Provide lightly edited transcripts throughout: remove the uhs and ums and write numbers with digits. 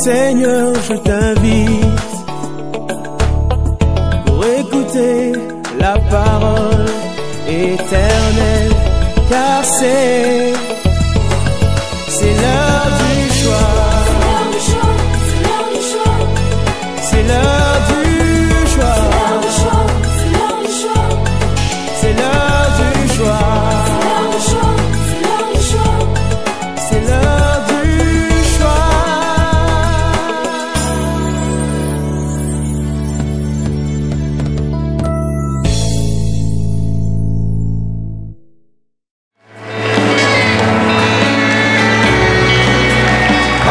Seigneur, je t'invite pour écouter la parole éternelle, car c'est l'heure du choix. C'est l'heure du choix. C'est l'heure du choix. C'est l'heure du choix.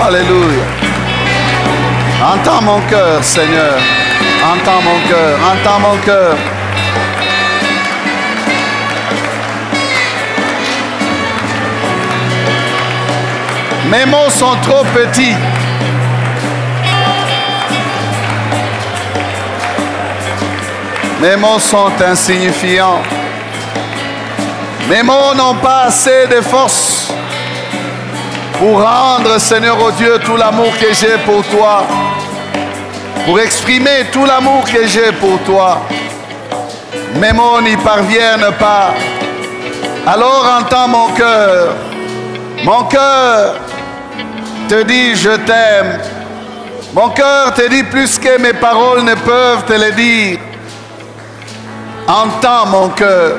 Alléluia. Entends mon cœur, Seigneur. Entends mon cœur. Entends mon cœur. Mes mots sont trop petits. Mes mots sont insignifiants. Mes mots n'ont pas assez de force pour rendre, Seigneur, oh Dieu, tout l'amour que j'ai pour toi. Pour exprimer tout l'amour que j'ai pour toi. Mes mots n'y parviennent pas. Alors entends mon cœur. Mon cœur te dit je t'aime. Mon cœur te dit plus que mes paroles ne peuvent te le dire. Entends mon cœur.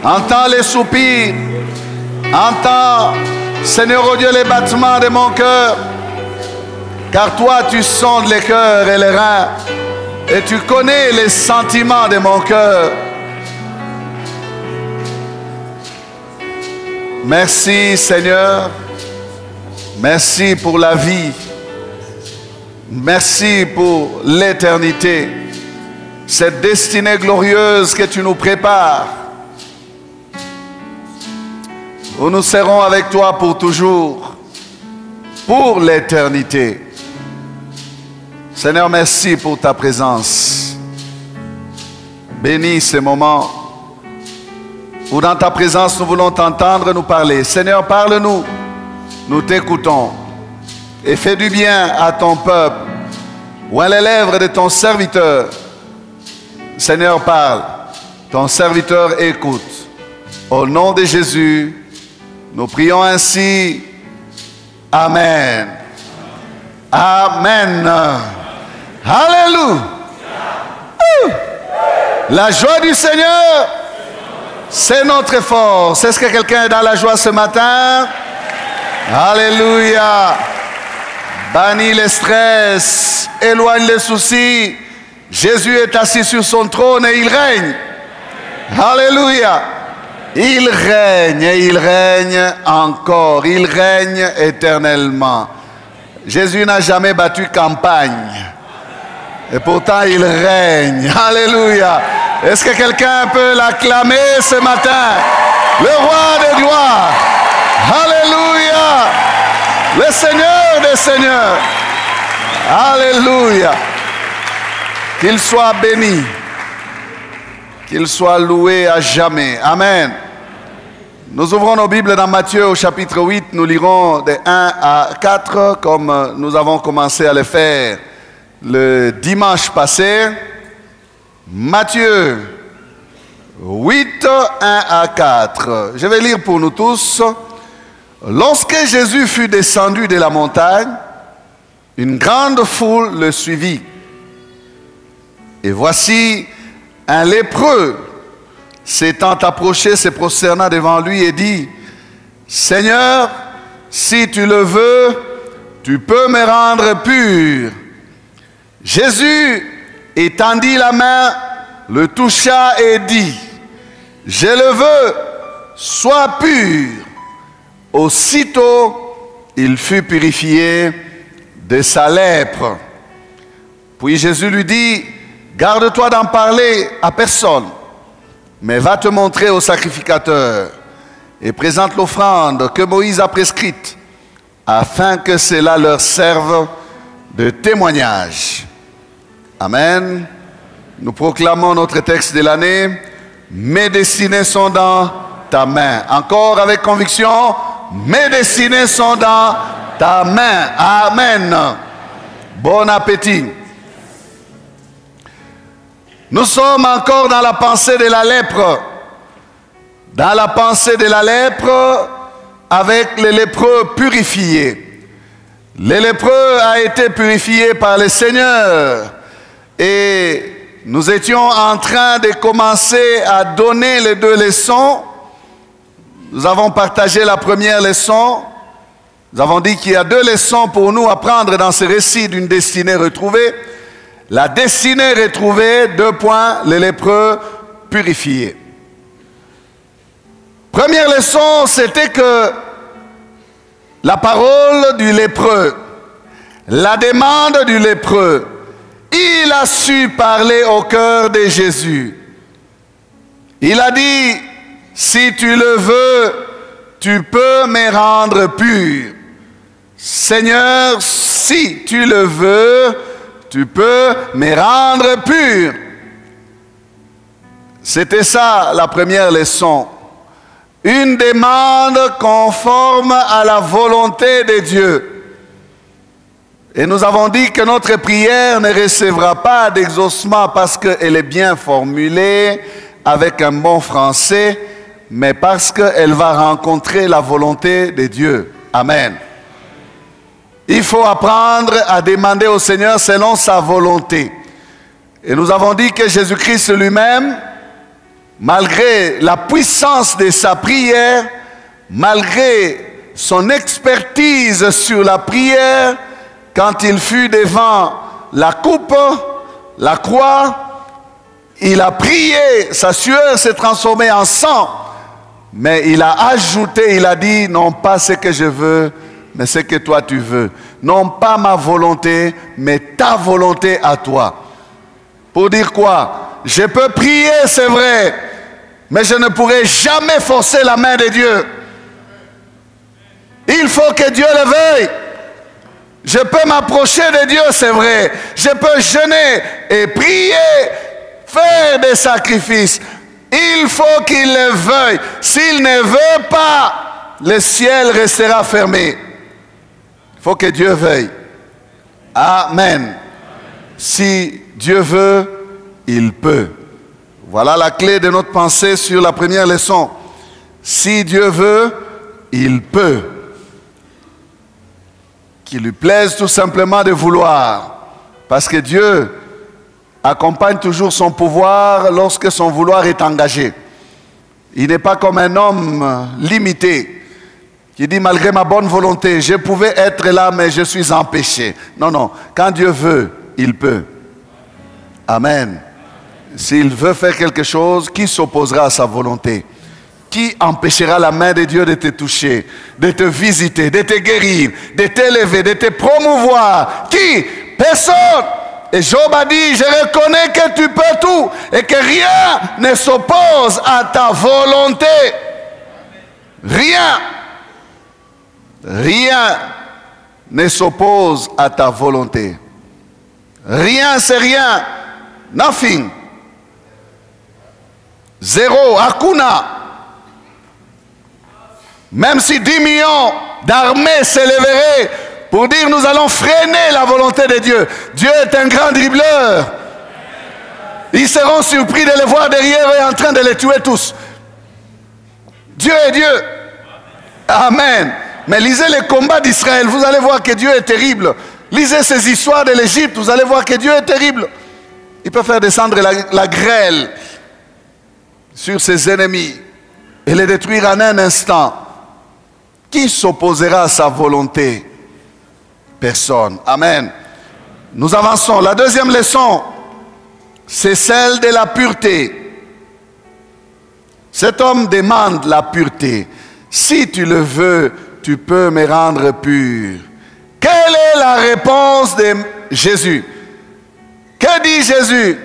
Entends les soupirs. Entends, Seigneur, oh Dieu, les battements de mon cœur. Car toi, tu sondes les cœurs et les reins. Et tu connais les sentiments de mon cœur. Merci, Seigneur. Merci pour la vie. Merci pour l'éternité. Cette destinée glorieuse que tu nous prépares. Où nous serons avec toi pour toujours. Pour l'éternité. Seigneur, merci pour ta présence. Bénis ces moments où dans ta présence nous voulons t'entendre nous parler. Seigneur, parle-nous. Nous t'écoutons. Et fais du bien à ton peuple ou à les lèvres de ton serviteur. Seigneur, parle. Ton serviteur écoute. Au nom de Jésus, nous prions ainsi. Amen. Amen. Alléluia. La joie du Seigneur, c'est notre force. Est-ce que quelqu'un est dans la joie ce matin? Alléluia. Bannis le stress, éloigne les soucis. Jésus est assis sur son trône et il règne. Alléluia. Il règne et il règne encore. Il règne éternellement. Jésus n'a jamais battu campagne. Et pourtant, il règne. Alléluia. Est-ce que quelqu'un peut l'acclamer ce matin? Le roi des gloires. Alléluia. Le Seigneur des seigneurs. Alléluia. Qu'il soit béni. Qu'il soit loué à jamais. Amen. Nous ouvrons nos Bibles dans Matthieu au chapitre 8. Nous lirons de 1 à 4 comme nous avons commencé à le faire le dimanche passé. Matthieu 8, 1 à 4. Je vais lire pour nous tous. Lorsque Jésus fut descendu de la montagne, une grande foule le suivit. Et voici un lépreux s'étant approché, se prosternant devant lui et dit: Seigneur, si tu le veux, tu peux me rendre pur. Jésus étendit la main, le toucha et dit: Je le veux, sois pur. Aussitôt, il fut purifié de sa lèpre. Puis Jésus lui dit: Garde-toi d'en parler à personne, mais va te montrer au sacrificateur et présente l'offrande que Moïse a prescrite, afin que cela leur serve de témoignage. Amen. Nous proclamons notre texte de l'année. Mes destinées sont dans ta main. Encore avec conviction. Mes destinées sont dans ta main. Amen. Bon appétit. Nous sommes encore dans la pensée de la lèpre. Dans la pensée de la lèpre avec les lépreux purifiés. Les lépreux a été purifiés par le Seigneur. Et nous étions en train de commencer à donner les deux leçons. Nous avons partagé la première leçon. Nous avons dit qu'il y a deux leçons pour nous à prendre dans ce récit d'une destinée retrouvée. La destinée retrouvée, 2 points, les lépreux purifiés. Première leçon, c'était que la parole du lépreux, la demande du lépreux, il a su parler au cœur de Jésus. Il a dit, si tu le veux, tu peux me rendre pur. Seigneur, si tu le veux, tu peux me rendre pur. C'était ça la première leçon. Une demande conforme à la volonté de Dieu. Et nous avons dit que notre prière ne recevra pas d'exaucement parce qu'elle est bien formulée avec un bon français, mais parce qu'elle va rencontrer la volonté de Dieu. Amen. Il faut apprendre à demander au Seigneur selon sa volonté. Et nous avons dit que Jésus-Christ lui-même, malgré la puissance de sa prière, malgré son expertise sur la prière, quand il fut devant la coupe, la croix, il a prié, sa sueur s'est transformée en sang, mais il a ajouté, il a dit, non pas ce que je veux, mais ce que toi tu veux. Non pas ma volonté, mais ta volonté à toi. Pour dire quoi? Je peux prier, c'est vrai, mais je ne pourrai jamais forcer la main de Dieu. Il faut que Dieu le veuille. Je peux m'approcher de Dieu, c'est vrai. Je peux jeûner et prier, faire des sacrifices. Il faut qu'il le veuille. S'il ne veut pas, le ciel restera fermé. Il faut que Dieu veuille. Amen. Si Dieu veut, il peut. Voilà la clé de notre pensée sur la première leçon. Si Dieu veut, il peut. Qu'il lui plaise tout simplement de vouloir. Parce que Dieu accompagne toujours son pouvoir lorsque son vouloir est engagé. Il n'est pas comme un homme limité qui dit malgré ma bonne volonté, je pouvais être là mais je suis empêché. Non, non, quand Dieu veut, il peut. Amen. S'il veut faire quelque chose, qui s'opposera à sa volonté? Qui empêchera la main de Dieu de te toucher, de te visiter, de te guérir, de t'élever, de te promouvoir? Qui? Personne. Et Job a dit, je reconnais que tu peux tout et que rien ne s'oppose à ta volonté. Rien. Rien ne s'oppose à ta volonté. Rien, c'est rien. Nothing. Zéro. Hakuna. Même si 10 millions d'armées s'élèveraient pour dire nous allons freiner la volonté de Dieu. Dieu est un grand dribbleur. Ils seront surpris de les voir derrière et en train de les tuer tous. Dieu est Dieu. Amen. Mais lisez les combats d'Israël, vous allez voir que Dieu est terrible. Lisez ces histoires de l'Égypte, vous allez voir que Dieu est terrible. Il peut faire descendre la grêle sur ses ennemis et les détruire en un instant. Qui s'opposera à sa volonté? Personne. Amen. Nous avançons. La deuxième leçon, c'est celle de la pureté. Cet homme demande la pureté. Si tu le veux, tu peux me rendre pur. Quelle est la réponse de Jésus? Que dit Jésus?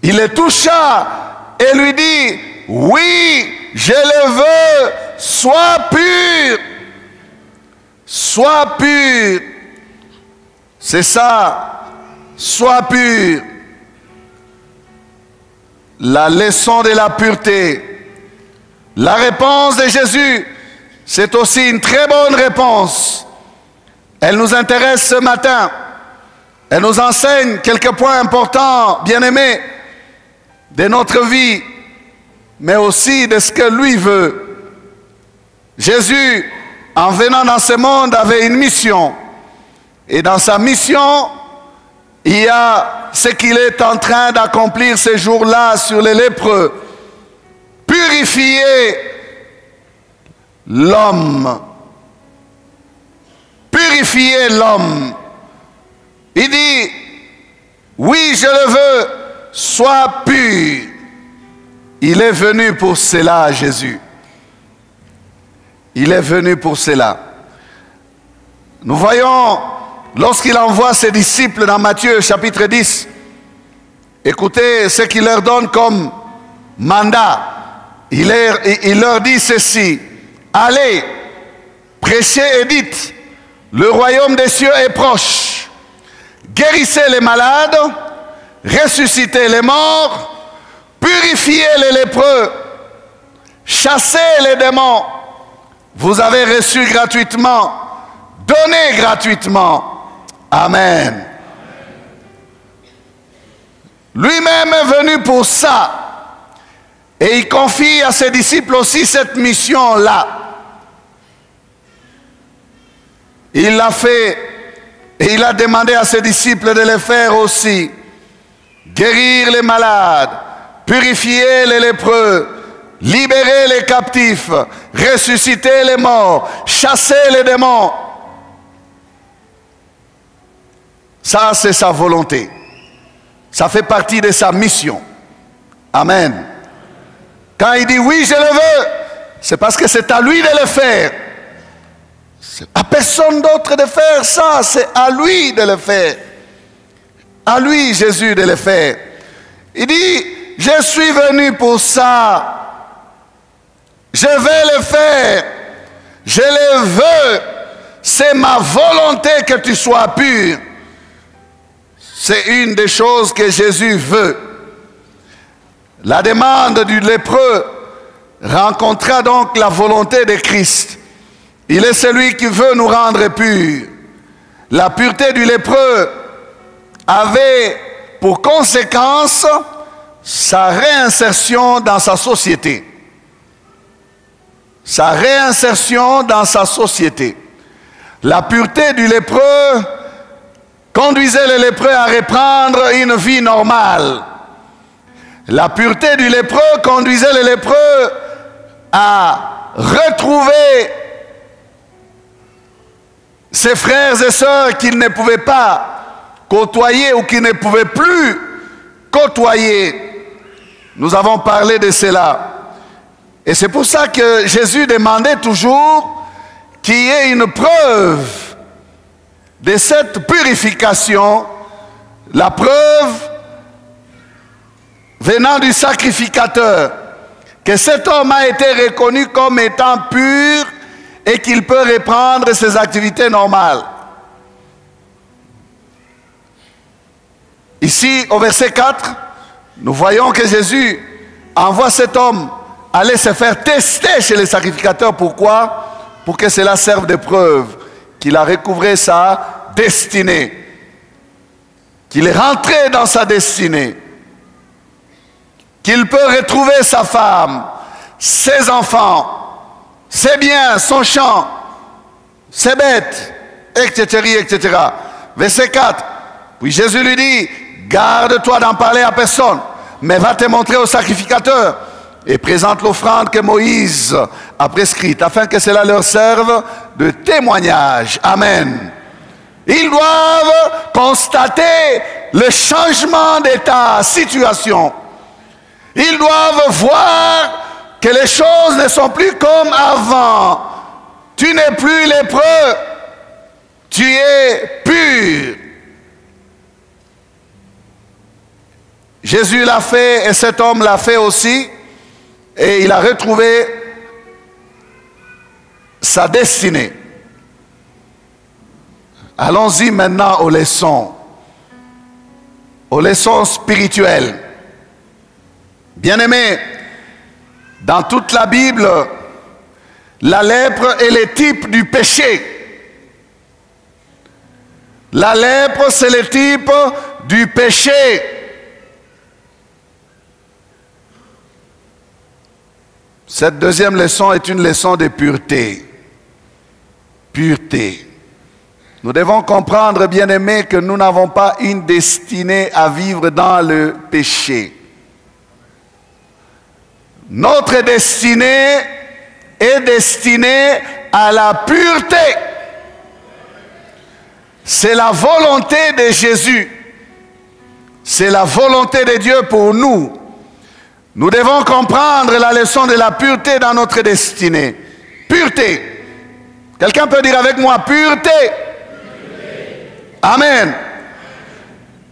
Il le toucha et lui dit, oui, je le veux, sois pur. Sois pur. C'est ça. Sois pur. La leçon de la pureté. La réponse de Jésus, c'est aussi une très bonne réponse. Elle nous intéresse ce matin. Elle nous enseigne quelques points importants, bien-aimés, de notre vie, mais aussi de ce que lui veut. Jésus, en venant dans ce monde, avait une mission. Et dans sa mission, il y a ce qu'il est en train d'accomplir ces jours-là sur les lépreux. Purifier l'homme. Purifier l'homme. Il dit, oui, je le veux, sois pur. Il est venu pour cela, Jésus. Il est venu pour cela. Nous voyons, lorsqu'il envoie ses disciples dans Matthieu chapitre 10, écoutez ce qu'il leur donne comme mandat. Il leur dit ceci, allez, prêchez et dites, le royaume des cieux est proche. Guérissez les malades, ressuscitez les morts, purifiez les lépreux, chassez les démons. Vous avez reçu gratuitement, donnez gratuitement. Amen. Lui-même est venu pour ça. Et il confie à ses disciples aussi cette mission-là. Il l'a fait et il a demandé à ses disciples de le faire aussi. Guérir les malades, purifier les lépreux, libérer les captifs, ressusciter les morts, chasser les démons. Ça, c'est sa volonté. Ça fait partie de sa mission. Amen. Quand il dit oui, je le veux, c'est parce que c'est à lui de le faire. C'est à personne d'autre de faire ça, c'est à lui de le faire. À lui, Jésus, de le faire. Il dit, je suis venu pour ça. Je vais le faire. Je le veux. C'est ma volonté que tu sois pur. C'est une des choses que Jésus veut. La demande du lépreux rencontra donc la volonté de Christ. Il est celui qui veut nous rendre purs. La pureté du lépreux avait pour conséquence sa réinsertion dans sa société. Sa réinsertion dans sa société. La pureté du lépreux conduisait le lépreux à reprendre une vie normale. La pureté du lépreux conduisait le lépreux à retrouver ses frères et sœurs qu'il ne pouvait pas côtoyer ou qu'il ne pouvait plus côtoyer. Nous avons parlé de cela. Et c'est pour ça que Jésus demandait toujours qu'il y ait une preuve de cette purification, la preuve venant du sacrificateur, que cet homme a été reconnu comme étant pur et qu'il peut reprendre ses activités normales. Ici, au verset 4, nous voyons que Jésus envoie cet homme aller se faire tester chez les sacrificateurs. Pourquoi? Pour que cela serve de preuve qu'il a recouvré sa destinée, qu'il est rentré dans sa destinée, qu'il peut retrouver sa femme, ses enfants, ses biens, son champ, ses bêtes, etc., etc. Verset 4. Puis Jésus lui dit, garde-toi d'en parler à personne, mais va te montrer au sacrificateur et présente l'offrande que Moïse a prescrite, afin que cela leur serve de témoignage. Amen. Ils doivent constater le changement de ta situation. Ils doivent voir que les choses ne sont plus comme avant. Tu n'es plus lépreux, tu es pur. Jésus l'a fait et cet homme l'a fait aussi. Et il a retrouvé sa destinée. Allons-y maintenant aux leçons spirituelles. Bien-aimés, dans toute la Bible, la lèpre est le type du péché. La lèpre, c'est le type du péché. Cette deuxième leçon est une leçon de pureté. Pureté. Nous devons comprendre, bien-aimés, que nous n'avons pas une destinée à vivre dans le péché. Notre destinée est destinée à la pureté. C'est la volonté de Jésus. C'est la volonté de Dieu pour nous. Nous devons comprendre la leçon de la pureté dans notre destinée. Pureté. Quelqu'un peut dire avec moi, pureté. Amen.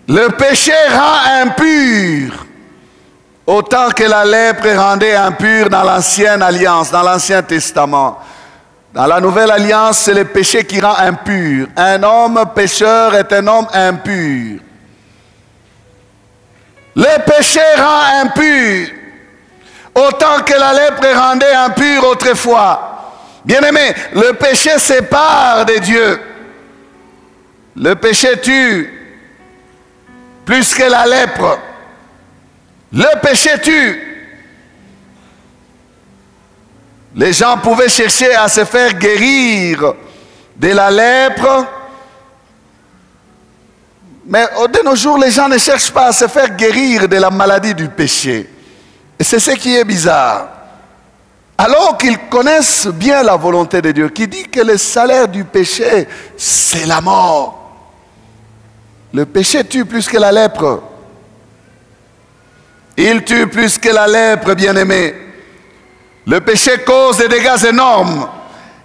Le péché rend impur, autant que la lèpre rendait impur dans l'ancienne alliance, dans l'Ancien Testament. Dans la Nouvelle Alliance, c'est le péché qui rend impur. Un homme pécheur est un homme impur. Le péché rend impur, autant que la lèpre rendait impur autrefois. Bien-aimé, le péché sépare de Dieu. Le péché tue plus que la lèpre. Le péché tue. Les gens pouvaient chercher à se faire guérir de la lèpre. Mais de nos jours, les gens ne cherchent pas à se faire guérir de la maladie du péché. Et c'est ce qui est bizarre. Alors qu'ils connaissent bien la volonté de Dieu, qui dit que le salaire du péché, c'est la mort. Le péché tue plus que la lèpre. Il tue plus que la lèpre, bien-aimé. Le péché cause des dégâts énormes,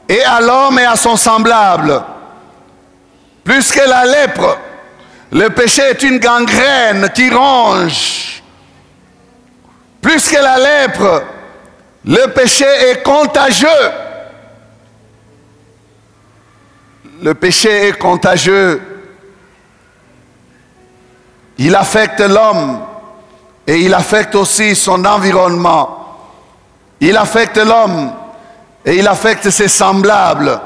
et à l'homme et à son semblable. Plus que la lèpre, le péché est une gangrène qui ronge. Plus que la lèpre, le péché est contagieux. Le péché est contagieux. Il affecte l'homme et il affecte aussi son environnement. Il affecte l'homme et il affecte ses semblables.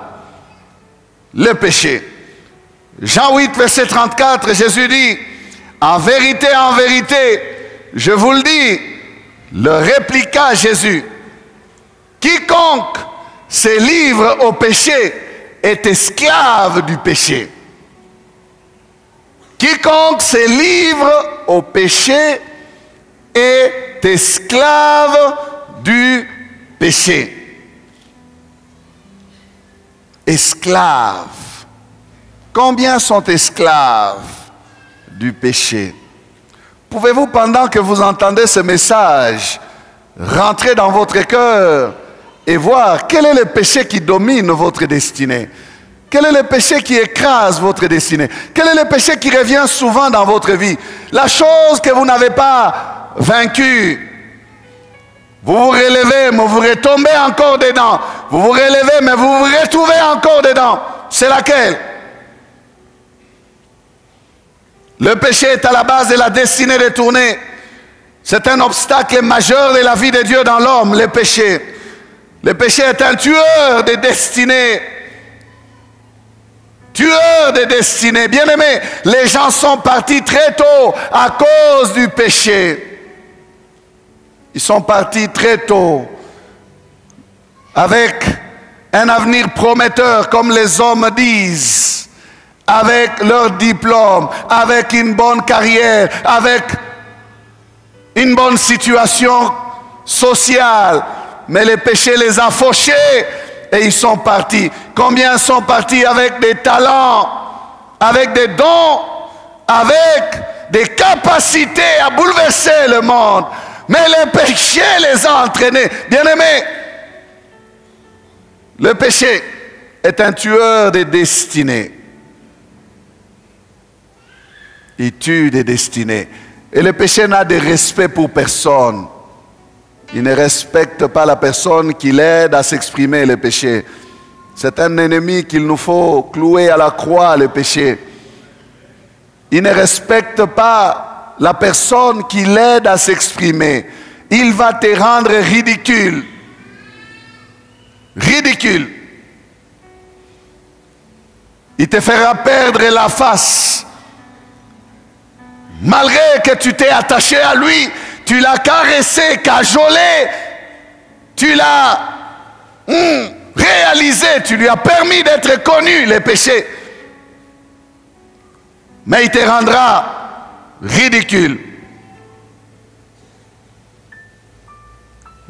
Le péché. Jean 8, verset 34, Jésus dit, en vérité, je vous le dis, le répliqua Jésus, quiconque se livre au péché est esclave du péché. Quiconque se livre au péché est esclave du péché. Esclaves. Combien sont esclaves du péché? Pouvez-vous, pendant que vous entendez ce message, rentrer dans votre cœur et voir quel est le péché qui domine votre destinée? Quel est le péché qui écrase votre destinée? Quel est le péché qui revient souvent dans votre vie? La chose que vous n'avez pas vaincue. Vous vous relevez, mais vous retombez encore dedans. Vous vous relevez, mais vous vous retrouvez encore dedans. C'est laquelle? Le péché est à la base de la destinée détournée. C'est un obstacle majeur de la vie de Dieu dans l'homme, le péché. Le péché est un tueur de destinée. Tueur de destinée. Bien-aimés, les gens sont partis très tôt à cause du péché. Ils sont partis très tôt avec un avenir prometteur, comme les hommes disent, avec leur diplôme, avec une bonne carrière, avec une bonne situation sociale. Mais le péché les a fauchés et ils sont partis. Combien sont partis avec des talents, avec des dons, avec des capacités à bouleverser le monde? Mais le péché les a entraînés. Bien-aimés, le péché est un tueur de destinées. Il tue des destinées. Et le péché n'a de respect pour personne. Il ne respecte pas la personne qui l'aide à s'exprimer, le péché. C'est un ennemi qu'il nous faut clouer à la croix, le péché. Il ne respecte pas la personne qui l'aide à s'exprimer. Il va te rendre ridicule. Ridicule. il te fera perdre la face. Malgré que tu t'es attaché à lui, tu l'as caressé, cajolé, tu l'as réalisé, tu lui as permis d'être connu, les péchés. Mais il te rendra ridicule.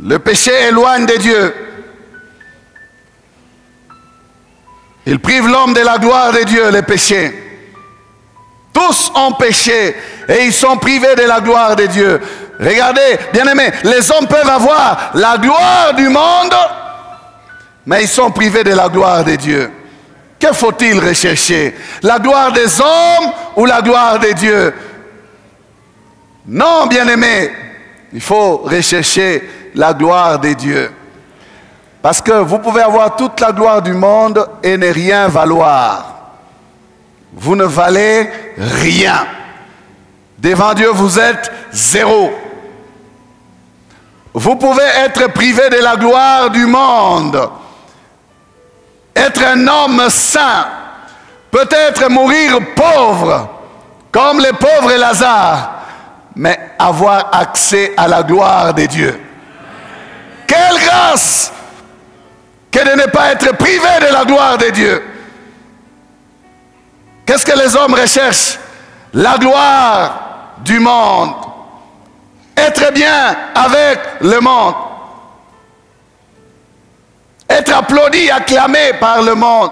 Le péché éloigne de Dieu. Il prive l'homme de la gloire de Dieu, les péchés. Tous ont péché et ils sont privés de la gloire de Dieu. Regardez, bien-aimés, les hommes peuvent avoir la gloire du monde, mais ils sont privés de la gloire de Dieu. Que faut-il rechercher? La gloire des hommes ou la gloire de Dieu? Non, bien-aimés, il faut rechercher la gloire de Dieu. Parce que vous pouvez avoir toute la gloire du monde et ne rien valoir. Vous ne valez rien. Devant Dieu, vous êtes zéro. Vous pouvez être privé de la gloire du monde, être un homme saint, peut-être mourir pauvre, comme le pauvre Lazare, mais avoir accès à la gloire de Dieu. Quelle grâce que de ne pas être privé de la gloire de Dieu. Qu'est-ce que les hommes recherchent? La gloire du monde. Être bien avec le monde. Être applaudi, acclamé par le monde.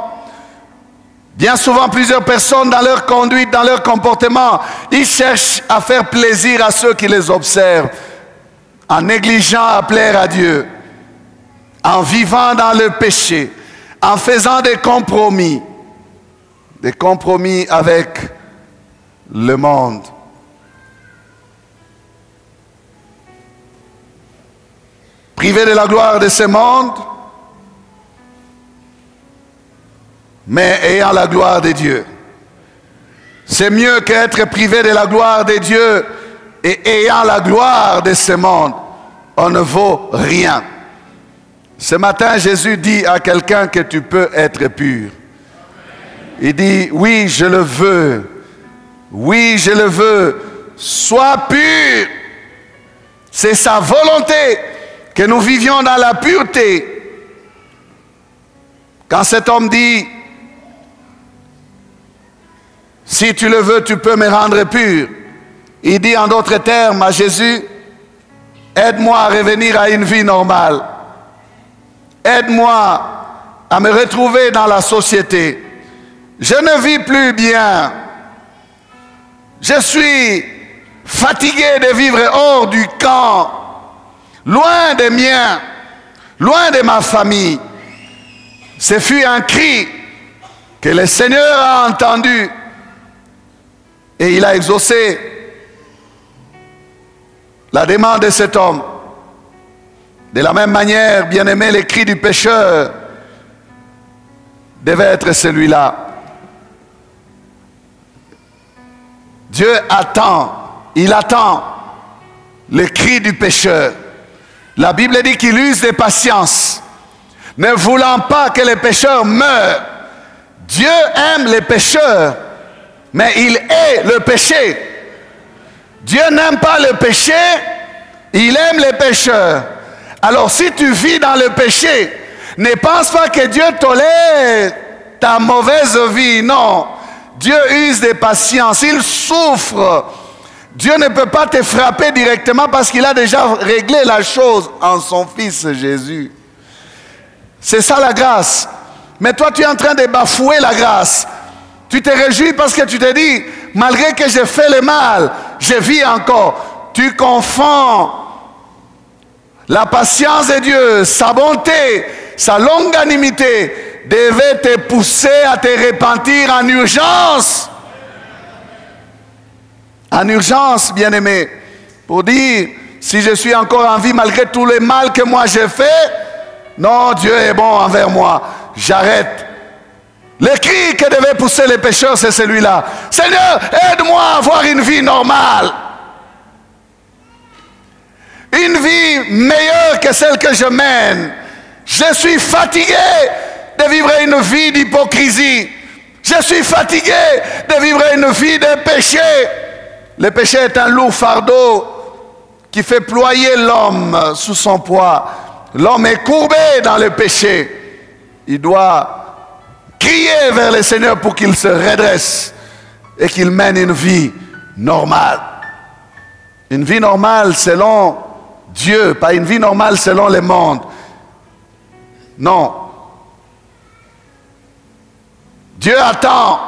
Bien souvent, plusieurs personnes, dans leur conduite, dans leur comportement, ils cherchent à faire plaisir à ceux qui les observent, en négligeant à plaire à Dieu, en vivant dans le péché, en faisant des compromis avec le monde. Privé de la gloire de ce monde, mais ayant la gloire de Dieu. C'est mieux qu'être privé de la gloire de Dieu et ayant la gloire de ce monde. On ne vaut rien. Ce matin, Jésus dit à quelqu'un que tu peux être pur. Il dit, oui, je le veux. Oui, je le veux. Sois pur. C'est sa volonté que nous vivions dans la pureté. Quand cet homme dit, si tu le veux, tu peux me rendre pur. Il dit en d'autres termes à Jésus, aide-moi à revenir à une vie normale. Aide-moi à me retrouver dans la société. Je ne vis plus bien. Je suis fatigué de vivre hors du camp, loin des miens, loin de ma famille. Ce fut un cri que le Seigneur a entendu et il a exaucé la demande de cet homme. De la même manière, bien-aimé, les cris du pécheur devaient être celui-là. Dieu attend, il attend le cri du pécheur. La Bible dit qu'il use de patience, ne voulant pas que les pécheurs meurent. Dieu aime les pécheurs, mais il hait le péché. Dieu n'aime pas le péché, il aime les pécheurs. Alors si tu vis dans le péché, ne pense pas que Dieu tolère ta mauvaise vie, non. Dieu use de patience, il souffre. Dieu ne peut pas te frapper directement parce qu'il a déjà réglé la chose en son Fils Jésus. C'est ça la grâce. Mais toi tu es en train de bafouer la grâce. Tu te réjouis parce que tu te dis, malgré que j'ai fait le mal, je vis encore. Tu confonds la patience de Dieu, sa bonté, sa longanimité devait te pousser à te repentir en urgence. En urgence, bien-aimé. Pour dire, si je suis encore en vie malgré tout le mal que moi j'ai fait, non, Dieu est bon envers moi. J'arrête. Le cri que devait pousser les pécheurs, c'est celui-là. Seigneur, aide-moi à avoir une vie normale. Une vie meilleure que celle que je mène. Je suis fatigué de vivre une vie d'hypocrisie. Je suis fatigué de vivre une vie de péché. Le péché est un lourd fardeau qui fait ployer l'homme sous son poids. L'homme est courbé dans le péché. Il doit crier vers le Seigneur pour qu'il se redresse et qu'il mène une vie normale. Une vie normale selon Dieu, pas une vie normale selon le monde. Non. Dieu attend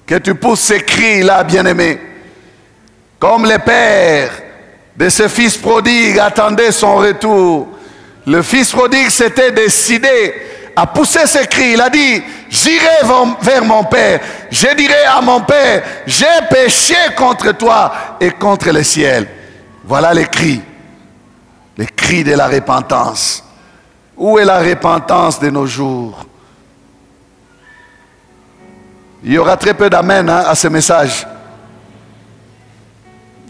que tu pousses ces cris-là, bien-aimé. Comme le père de ce fils prodigue attendait son retour. Le fils prodigue s'était décidé à pousser ses cris. Il a dit, j'irai vers mon père. Je dirai à mon père, j'ai péché contre toi et contre le ciel. Voilà les cris de la repentance. Où est la repentance de nos jours? Il y aura très peu d'amen à ce message.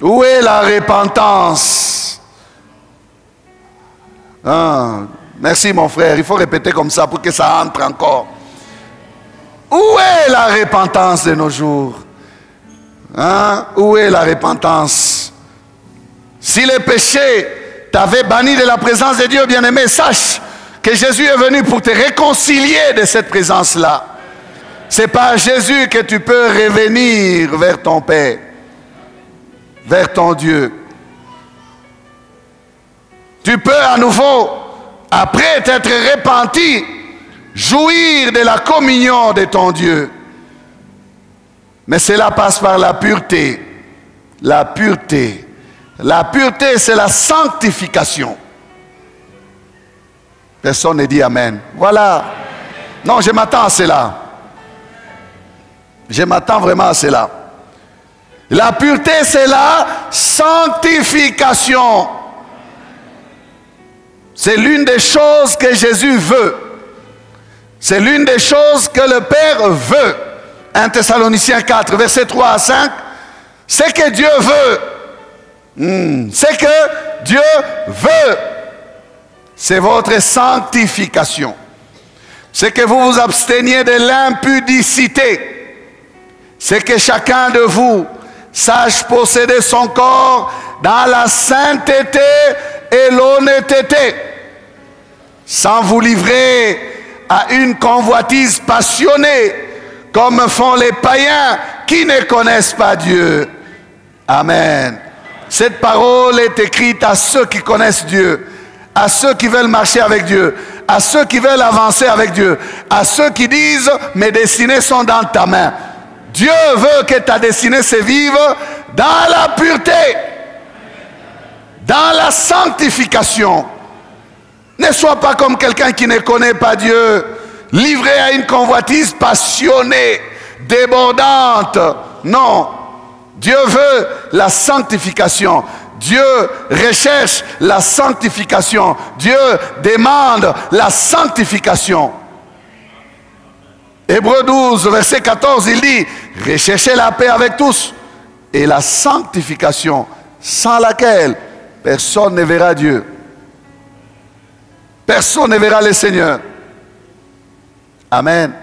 Où est la repentance? Merci mon frère, il faut répéter comme ça pour que ça entre encore. Où est la repentance de nos jours? Où est la repentance? Si le péché t'avait banni de la présence de Dieu, bien-aimé, sache que Jésus est venu pour te réconcilier de cette présence-là. C'est par Jésus que tu peux revenir vers ton Père, vers ton Dieu. Tu peux à nouveau, après t'être repenti, jouir de la communion de ton Dieu. Mais cela passe par la pureté. La pureté. La pureté, c'est la sanctification. Personne ne dit Amen. Voilà. Non, je m'attends à cela. Je m'attends vraiment à cela. La pureté, c'est la sanctification. C'est l'une des choses que Jésus veut. C'est l'une des choses que le Père veut. 1 Thessaloniciens 4, versets 3 à 5. C'est que Dieu veut. C'est que Dieu veut. C'est votre sanctification. C'est que vous vous absteniez de l'impudicité. C'est que chacun de vous sache posséder son corps dans la sainteté et l'honnêteté, sans vous livrer à une convoitise passionnée, comme font les païens qui ne connaissent pas Dieu. Amen. Cette parole est écrite à ceux qui connaissent Dieu, à ceux qui veulent marcher avec Dieu, à ceux qui veulent avancer avec Dieu, à ceux qui disent « mes destinées sont dans ta main ». Dieu veut que ta destinée se vive dans la pureté, dans la sanctification. Ne sois pas comme quelqu'un qui ne connaît pas Dieu, livré à une convoitise passionnée, débordante. Non, Dieu veut la sanctification. Dieu recherche la sanctification. Dieu demande la sanctification. Hébreux 12, verset 14, il dit, recherchez la paix avec tous et la sanctification, sans laquelle personne ne verra Dieu. Personne ne verra le Seigneur. Amen.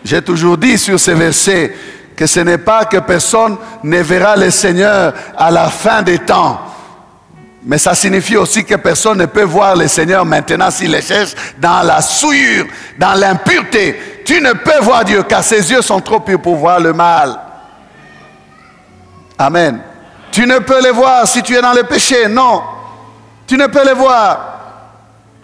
J'ai toujours dit sur ces versets que ce n'est pas que personne ne verra le Seigneur à la fin des temps. Mais ça signifie aussi que personne ne peut voir le Seigneur maintenant s'il le cherche dans la souillure, dans l'impureté. Tu ne peux voir Dieu car ses yeux sont trop purs pour voir le mal. Amen. Tu ne peux le voir si tu es dans le péché. Non. Tu ne peux le voir.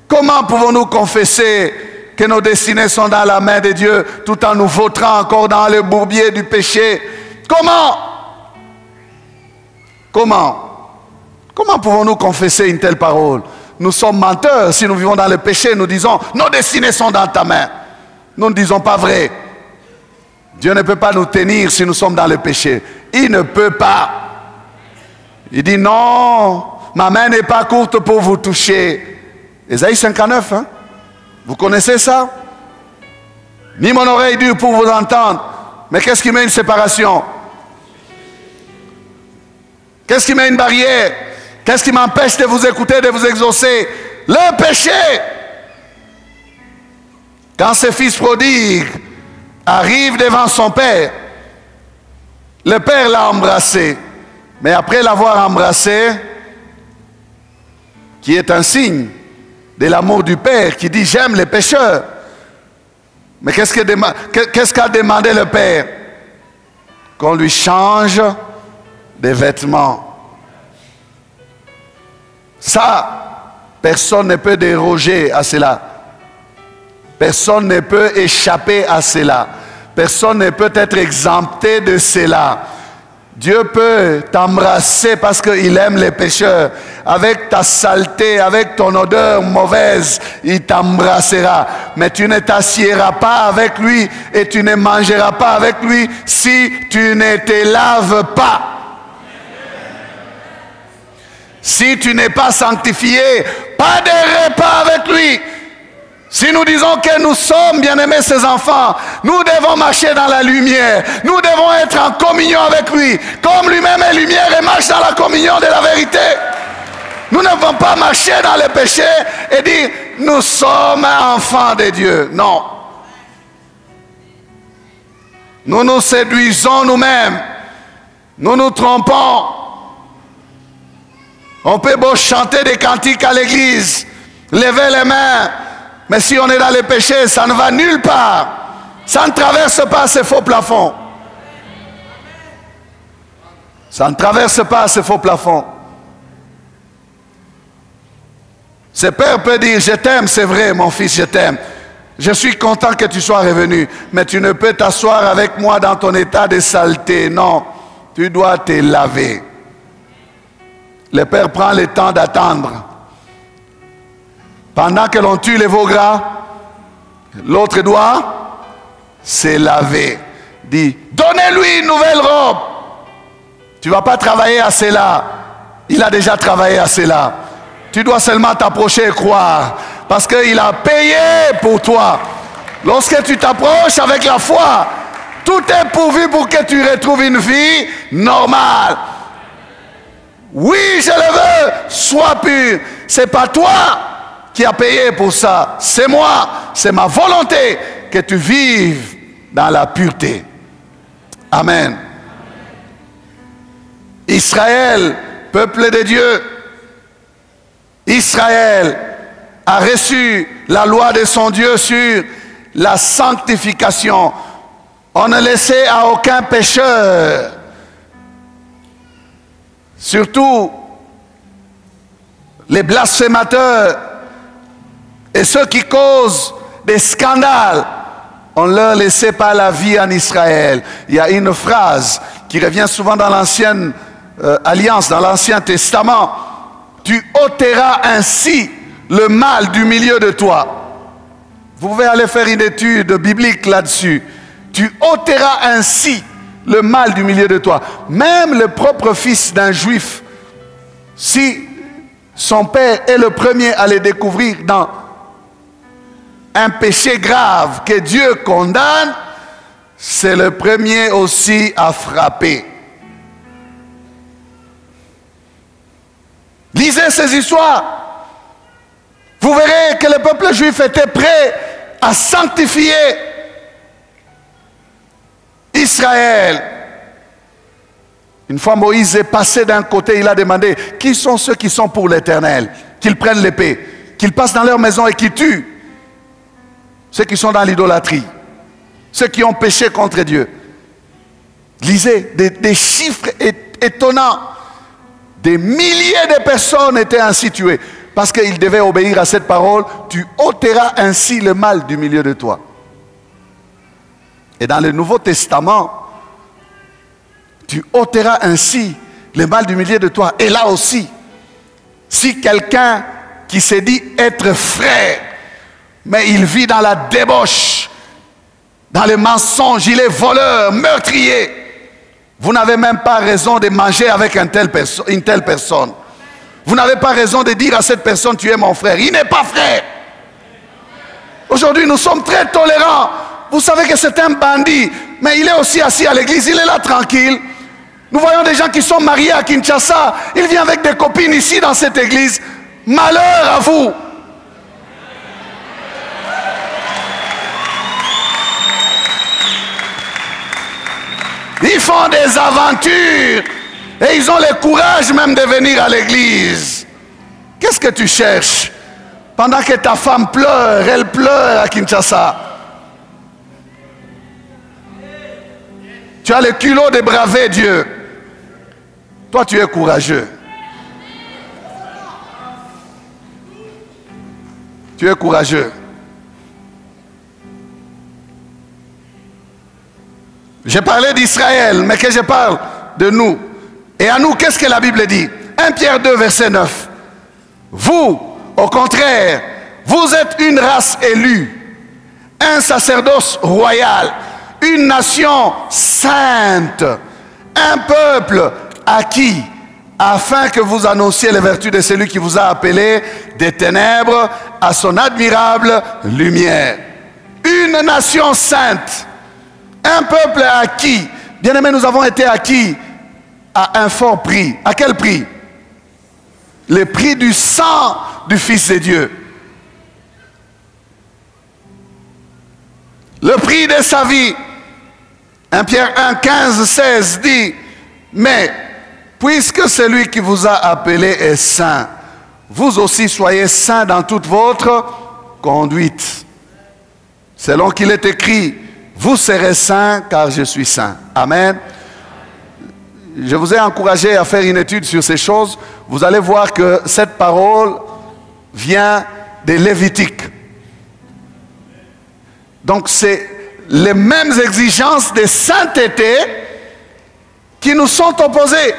Comment pouvons-nous confesser que nos destinées sont dans la main de Dieu tout en nous vautrant encore dans le bourbier du péché? Comment? Comment? Comment pouvons-nous confesser une telle parole? Nous sommes menteurs. Si nous vivons dans le péché, nous disons, nos destinées sont dans ta main. Nous ne disons pas vrai. Dieu ne peut pas nous tenir si nous sommes dans le péché. Il ne peut pas. Il dit, non, ma main n'est pas courte pour vous toucher. Ésaïe 59, hein? Vous connaissez ça? Ni mon oreille dure pour vous entendre. Mais qu'est-ce qui met une séparation? Qu'est-ce qui met une barrière? Qu'est-ce qui m'empêche de vous écouter, de vous exaucer? Le péché. Quand ce fils prodigue arrive devant son père. Le père l'a embrassé. Mais après l'avoir embrassé, qui est un signe de l'amour du père, qui dit j'aime les pécheurs. Mais qu'est-ce qu'a demandé le père? Qu'on lui change des vêtements. Ça, personne ne peut déroger à cela. Personne ne peut échapper à cela. Personne ne peut être exempté de cela. Dieu peut t'embrasser parce qu'il aime les pécheurs. Avec ta saleté, avec ton odeur mauvaise, il t'embrassera. Mais tu ne t'assieras pas avec lui et tu ne mangeras pas avec lui si tu ne te laves pas. Si tu n'es pas sanctifié, pas de repas avec lui. Si nous disons que nous sommes bien-aimés ses enfants, nous devons marcher dans la lumière. Nous devons être en communion avec lui. Comme lui-même est lumière et marche dans la communion de la vérité. Nous ne devons pas marcher dans le péché et dire nous sommes enfants de Dieu. Non. Nous nous séduisons nous-mêmes. Nous nous trompons. On peut beau chanter des cantiques à l'église, lever les mains. Mais si on est dans les péchés, ça ne va nulle part. Ça ne traverse pas ces faux plafonds. Ça ne traverse pas ces faux plafonds. Ce père peut dire, je t'aime, c'est vrai mon fils, je t'aime. Je suis content que tu sois revenu. Mais tu ne peux t'asseoir avec moi dans ton état de saleté. Non, tu dois te laver. Le père prend le temps d'attendre. Pendant que l'on tue les veaux gras, l'autre doit se laver. Dit, donnez-lui une nouvelle robe. Tu ne vas pas travailler à cela. Il a déjà travaillé à cela. Tu dois seulement t'approcher et croire. Parce qu'il a payé pour toi. Lorsque tu t'approches avec la foi, tout est pourvu pour que tu retrouves une vie normale. Oui, je le veux, sois pur. Ce n'est pas toi qui a payé pour ça, c'est moi, c'est ma volonté que tu vives dans la pureté. Amen. Israël, peuple de Dieu, Israël a reçu la loi de son Dieu sur la sanctification. On ne laissait à aucun pécheur, surtout les blasphémateurs, et ceux qui causent des scandales, on ne leur laissait pas la vie en Israël. Il y a une phrase qui revient souvent dans l'ancienne alliance, dans l'Ancien Testament. Tu ôteras ainsi le mal du milieu de toi. Vous pouvez aller faire une étude biblique là-dessus. Tu ôteras ainsi le mal du milieu de toi. Même le propre fils d'un juif, si son père est le premier à le découvrir dans un péché grave que Dieu condamne, c'est le premier aussi à frapper. Lisez ces histoires. Vous verrez que le peuple juif était prêt à sanctifier Israël. Une fois Moïse est passé d'un côté, il a demandé, qui sont ceux qui sont pour l'Éternel? Qu'ils prennent l'épée, qu'ils passent dans leur maison et qu'ils tuent ceux qui sont dans l'idolâtrie, ceux qui ont péché contre Dieu. Lisez des chiffres étonnants. Des milliers de personnes étaient ainsi tuées parce qu'ils devaient obéir à cette parole. Tu ôteras ainsi le mal du milieu de toi. Et dans le Nouveau Testament, tu ôteras ainsi le mal du milieu de toi. Et là aussi, si quelqu'un qui se dit être frère, mais il vit dans la débauche, dans le mensonge, il est voleur, meurtrier, vous n'avez même pas raison de manger avec une telle personne. Vous n'avez pas raison de dire à cette personne, tu es mon frère. Il n'est pas frère. Aujourd'hui, nous sommes très tolérants. Vous savez que c'est un bandit, mais il est aussi assis à l'église, il est là tranquille. Nous voyons des gens qui sont mariés à Kinshasa, il vient avec des copines ici dans cette église. Malheur à vous. Ils font des aventures. Et ils ont le courage même de venir à l'église. Qu'est-ce que tu cherches? Pendant que ta femme pleure, elle pleure à Kinshasa. Tu as le culot de braver Dieu. Toi, tu es courageux. Tu es courageux. J'ai parlé d'Israël, mais que je parle de nous. Et à nous, qu'est-ce que la Bible dit? 1 Pierre 2, verset 9. Vous, au contraire, vous êtes une race élue, un sacerdoce royal, une nation sainte, un peuple acquis, afin que vous annonciez les vertus de celui qui vous a appelé des ténèbres à son admirable lumière. Une nation sainte, un peuple acquis. Bien-aimés, nous avons été acquis à un fort prix. À quel prix? Le prix du sang du Fils de Dieu. Le prix de sa vie. 1 Pierre 1, 15, 16 dit, mais puisque celui qui vous a appelé est saint, vous aussi soyez saints dans toute votre conduite. Selon qu'il est écrit, vous serez saints car je suis saint. Amen. Je vous ai encouragé à faire une étude sur ces choses. Vous allez voir que cette parole vient des Lévitiques. Donc c'est les mêmes exigences de sainteté qui nous sont opposées.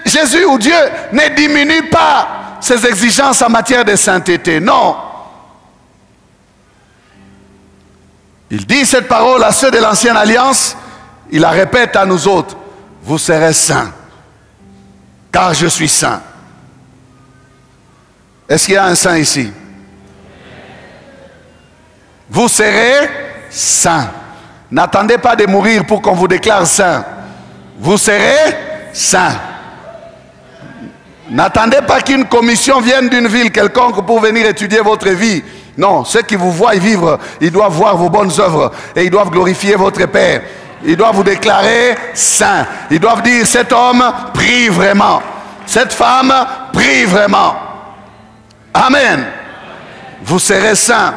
Jésus ou Dieu ne diminue pas ses exigences en matière de sainteté. Non. Il dit cette parole à ceux de l'ancienne alliance. Il la répète à nous autres. Vous serez saints, car je suis saint. Est-ce qu'il y a un saint ici? Vous serez saints. N'attendez pas de mourir pour qu'on vous déclare saint. Vous serez saints. N'attendez pas qu'une commission vienne d'une ville quelconque pour venir étudier votre vie. Non, ceux qui vous voient vivre, ils doivent voir vos bonnes œuvres et ils doivent glorifier votre Père. Ils doivent vous déclarer saint. Ils doivent dire, cet homme prie vraiment. Cette femme prie vraiment. Amen. Vous serez saints.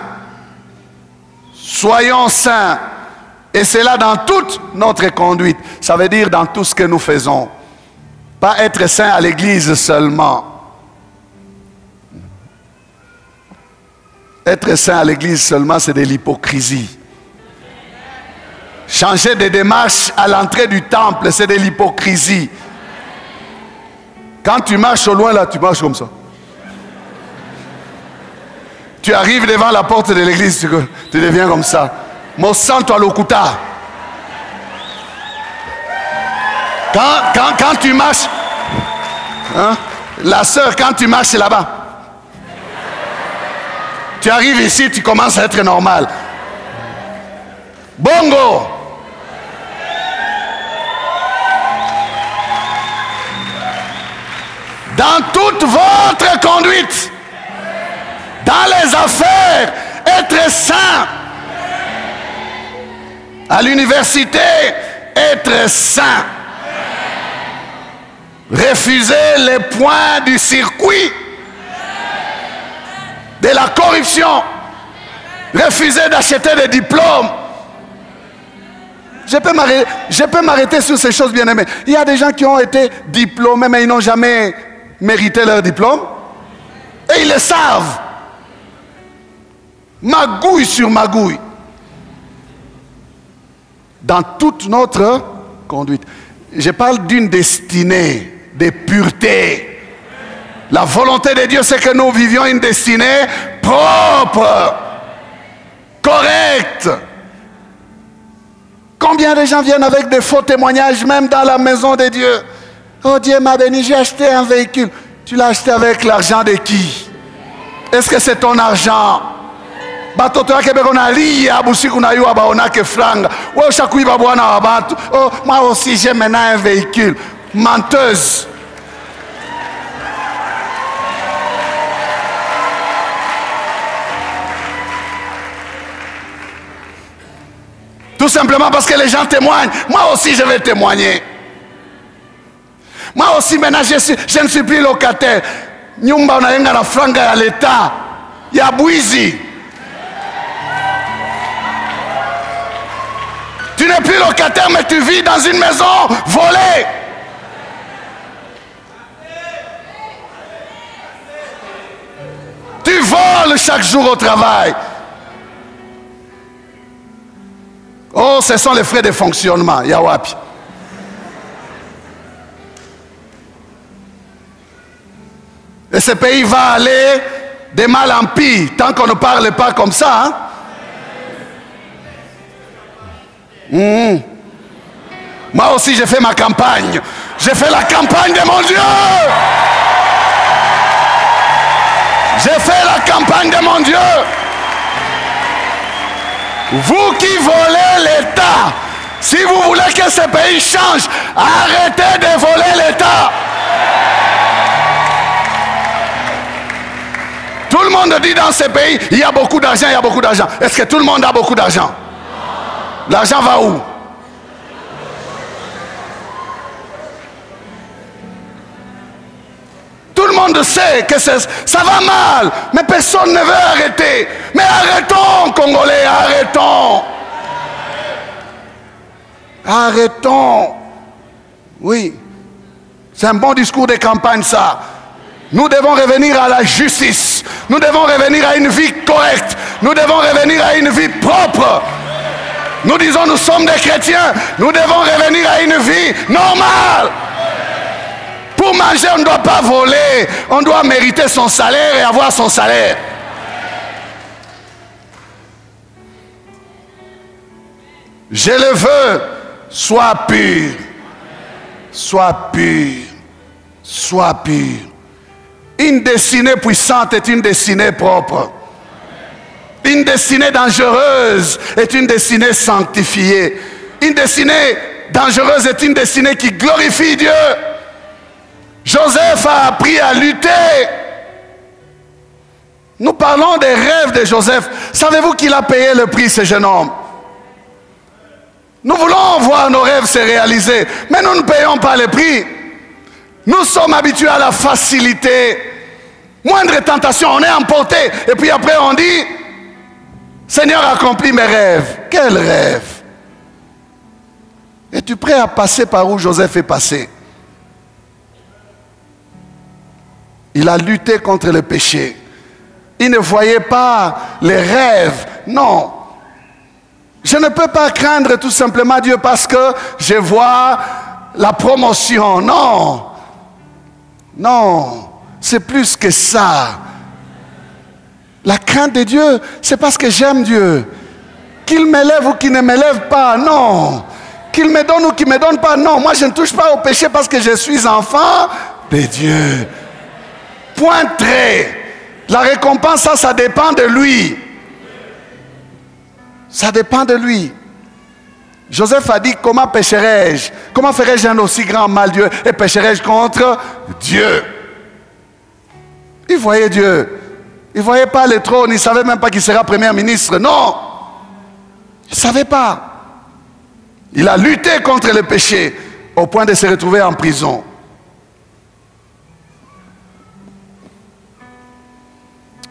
Soyons saints. Et c'est là dans toute notre conduite. Ça veut dire dans tout ce que nous faisons. Pas être saint à l'église seulement. Être saint à l'église seulement, c'est de l'hypocrisie. Changer de démarche à l'entrée du temple, c'est de l'hypocrisie. Quand tu marches au loin, là, tu marches comme ça. Tu arrives devant la porte de l'église, tu deviens comme ça. Mon santo locuta. Quand tu marches, hein, la sœur, quand tu marches là-bas, tu arrives ici, tu commences à être normal. Bongo. Dans toute votre conduite, dans les affaires, être saint. À l'université, être saint. Refuser les points du circuit de la corruption. Refuser d'acheter des diplômes. Je peux m'arrêter sur ces choses, bien aimées. Il y a des gens qui ont été diplômés, mais ils n'ont jamais mérité leur diplôme. Et ils le savent. Magouille sur magouille. Dans toute notre conduite. Je parle d'une destinée de pureté. La volonté de Dieu, c'est que nous vivions une destinée propre, correcte. Combien de gens viennent avec des faux témoignages, même dans la maison de Dieu? Oh, Dieu m'a béni, j'ai acheté un véhicule. Tu l'as acheté avec l'argent de qui? Est-ce que c'est ton argent? Batoto yake beko na lia busiku na yua baonake franga. Wewe ushakuiba bwana wa batu. Oh, moi aussi j'ai maintenant un véhicule. Menteuse. Tout simplement parce que les gens témoignent. Moi aussi, je vais témoigner. Moi aussi, maintenant, je ne suis plus locataire. Nyumba unayenga na franga ya l'État. Ya bwizi. Tu n'es plus locataire, mais tu vis dans une maison volée. Tu voles chaque jour au travail. Oh, ce sont les frais de fonctionnement. Yawapi. Et ce pays va aller de mal en pire tant qu'on ne parle pas comme ça. Hein? Moi aussi, j'ai fait ma campagne. J'ai fait la campagne de mon Dieu. J'ai fait la campagne de mon Dieu. Vous qui volez l'État, si vous voulez que ce pays change, arrêtez de voler l'État. Tout le monde dit dans ce pays, il y a beaucoup d'argent, il y a beaucoup d'argent. Est-ce que tout le monde a beaucoup d'argent? L'argent va où? Tout le monde sait que ça va mal, mais personne ne veut arrêter. Mais arrêtons, Congolais, arrêtons. Arrêtons. Oui, c'est un bon discours de campagne, ça. Nous devons revenir à la justice. Nous devons revenir à une vie correcte. Nous devons revenir à une vie propre. Nous disons, nous sommes des chrétiens. Nous devons revenir à une vie normale. Pour manger, on ne doit pas voler. On doit mériter son salaire et avoir son salaire. Je le veux. Sois pur. Sois pur. Sois pur. Une destinée puissante est une destinée propre. Une destinée dangereuse est une destinée sanctifiée. Une destinée dangereuse est une destinée qui glorifie Dieu. Joseph a appris à lutter. Nous parlons des rêves de Joseph. Savez-vous qu'il a payé le prix, ce jeune homme? Nous voulons voir nos rêves se réaliser, mais nous ne payons pas le prix. Nous sommes habitués à la facilité. Moindre tentation, on est emporté. Et puis après on dit, Seigneur, accomplis mes rêves. Quel rêve? Es-tu prêt à passer par où Joseph est passé? Il a lutté contre le péché. Il ne voyait pas les rêves. Non. Je ne peux pas craindre tout simplement Dieu parce que je vois la promotion. Non. Non. C'est plus que ça. La crainte de Dieu, c'est parce que j'aime Dieu. Qu'il m'élève ou qu'il ne m'élève pas, non. Qu'il me donne ou qu'il ne me donne pas, non. Moi, je ne touche pas au péché parce que je suis enfant de Dieu. Point trait. La récompense, ça dépend de lui. Ça dépend de lui. Joseph a dit, comment pécherai-je? Comment ferai-je un aussi grand mal, Dieu? Et pécherai-je contre Dieu? Il voyait Dieu. Il ne voyait pas le trône. Il ne savait même pas qu'il sera premier ministre. Non. Il ne savait pas. Il a lutté contre le péché au point de se retrouver en prison.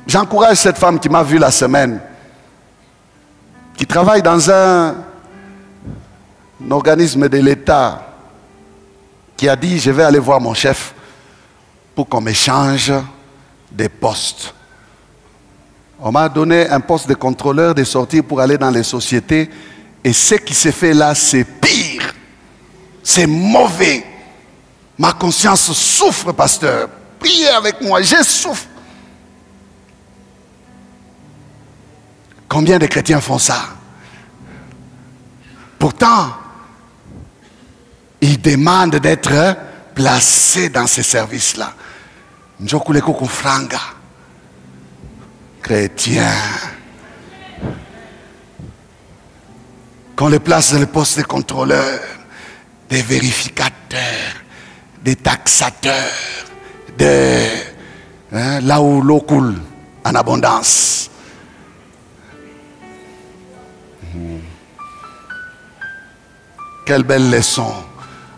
J'encourage cette femme qui m'a vu la semaine, qui travaille dans un organisme de l'État, qui a dit, je vais aller voir mon chef pour qu'on m'échange des postes. On m'a donné un poste de contrôleur de sortir pour aller dans les sociétés. Et ce qui s'est fait là, c'est pire. C'est mauvais. Ma conscience souffre, pasteur. Priez avec moi, je souffre. Combien de chrétiens font ça? Pourtant, ils demandent d'être placés dans ces services-là. Njokuleko kufranga. Chrétiens. Qu'on les place dans le poste de contrôleurs, des vérificateurs, des taxateurs, là où l'eau coule en abondance. Quelle belle leçon.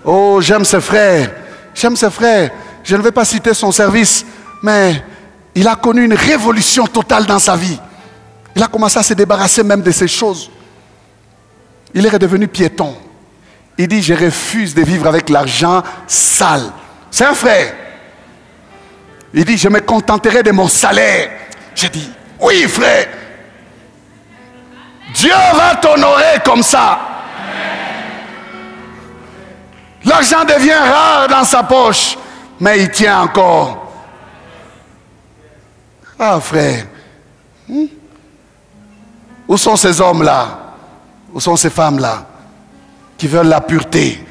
Oh, j'aime ce frère. J'aime ce frère. Je ne vais pas citer son service, mais il a connu une révolution totale dans sa vie. Il a commencé à se débarrasser même de ces choses. Il est redevenu piéton. Il dit, je refuse de vivre avec l'argent sale. C'est un frère. Il dit, je me contenterai de mon salaire. J'ai dit, oui frère. Dieu va t'honorer comme ça. L'argent devient rare dans sa poche, mais il tient encore. Ah frère, où sont ces hommes-là? Où sont ces femmes-là qui veulent la pureté?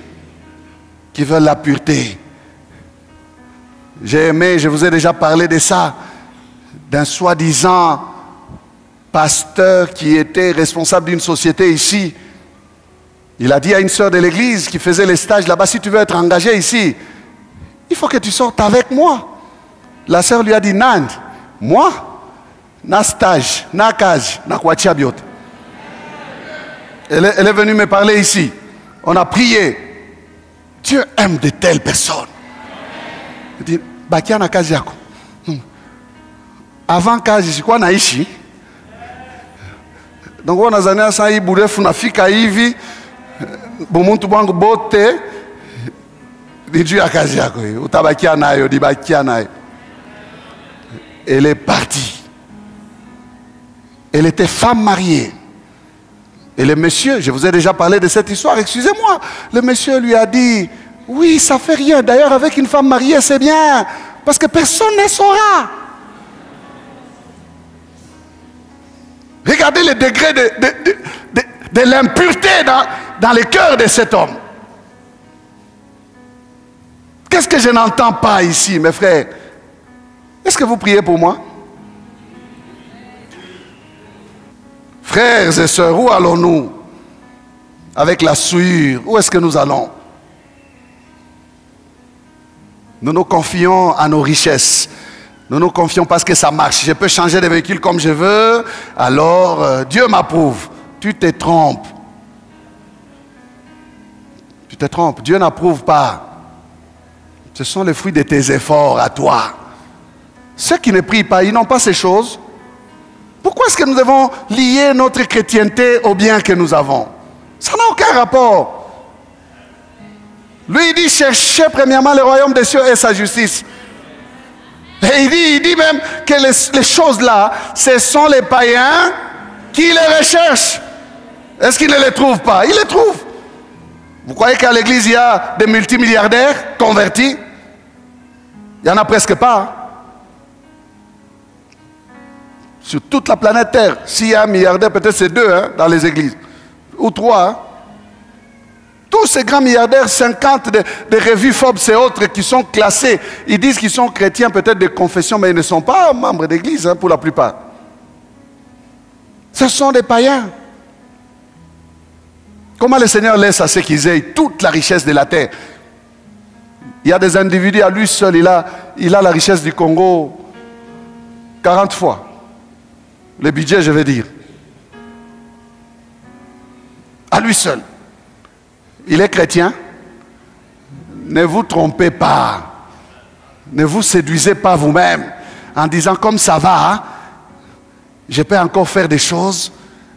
Qui veulent la pureté. J'ai aimé, je vous ai déjà parlé de ça, d'un soi-disant pasteur qui était responsable d'une société ici. Il a dit à une sœur de l'église qui faisait les stages là-bas, si tu veux être engagé ici, il faut que tu sortes avec moi. La sœur lui a dit, Nand, moi, na stage, na cage, na kwachiabiot. Elle est venue me parler ici. On a prié. Dieu aime de telles personnes. Il dit, bakia na kazi yako. Avant kazi, sikuwa naishi. Donc on a zania sa iburefu nafika hivi. Bumuntu bwangu bote. Di juu ya kazi yako. Utabakia nayo, di bakia nayo. Elle est partie. Elle était femme mariée. Et le monsieur, je vous ai déjà parlé de cette histoire, excusez-moi. Le monsieur lui a dit, oui, ça fait rien. D'ailleurs, avec une femme mariée, c'est bien. Parce que personne ne saura. Regardez le degré de l'impureté dans le cœur de cet homme. Qu'est-ce que je n'entends pas ici, mes frères? Est-ce que vous priez pour moi? Frères et sœurs, où allons-nous avec la souillure? Où est-ce que nous allons? Nous nous confions à nos richesses. Nous nous confions parce que ça marche. Je peux changer de véhicule comme je veux. Alors, Dieu m'approuve. Tu te trompes. Tu te trompes. Dieu n'approuve pas. Ce sont les fruits de tes efforts à toi. Ceux qui ne prient pas, ils n'ont pas ces choses. Pourquoi est-ce que nous devons lier notre chrétienté au bien que nous avons? Ça n'a aucun rapport. Lui, il dit, cherchez premièrement le royaume des cieux et sa justice. Et il dit même que les choses-là, ce sont les païens qui les recherchent. Est-ce qu'ils ne les trouvent pas? Ils les trouvent. Vous croyez qu'à l'église, il y a des multimilliardaires convertis? Il n'y en a presque pas. Sur toute la planète Terre, s'il y a un milliardaire, peut-être c'est 2 dans les églises. Ou 3. Tous ces grands milliardaires, 50 de revues Forbes et autres qui sont classés, ils disent qu'ils sont chrétiens, peut-être de confession, mais ils ne sont pas membres d'église pour la plupart. Ce sont des païens. Comment le Seigneur laisse à ceux qui aient toute la richesse de la terre? Il y a des individus, à lui seul, il a la richesse du Congo 40 fois. Le budget, je veux dire. À lui seul. Il est chrétien. Ne vous trompez pas. Ne vous séduisez pas vous-même en disant comme ça va, je peux encore faire des choses,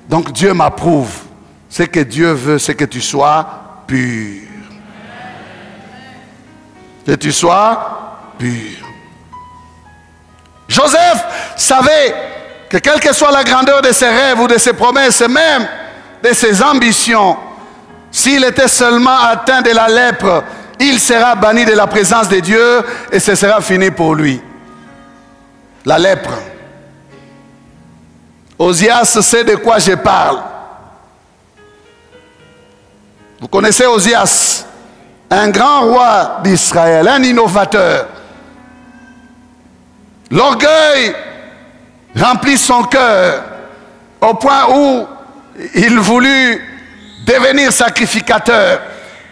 donc Dieu m'approuve. Ce que Dieu veut, c'est que tu sois pur. Que tu sois pur. Joseph savait que quelle que soit la grandeur de ses rêves ou de ses promesses, et même de ses ambitions, s'il était seulement atteint de la lèpre, il sera banni de la présence de Dieu et ce sera fini pour lui. La lèpre. Osias sait de quoi je parle. Vous connaissez Osias, un grand roi d'Israël, un innovateur. L'orgueil remplit son cœur au point où il voulut devenir sacrificateur.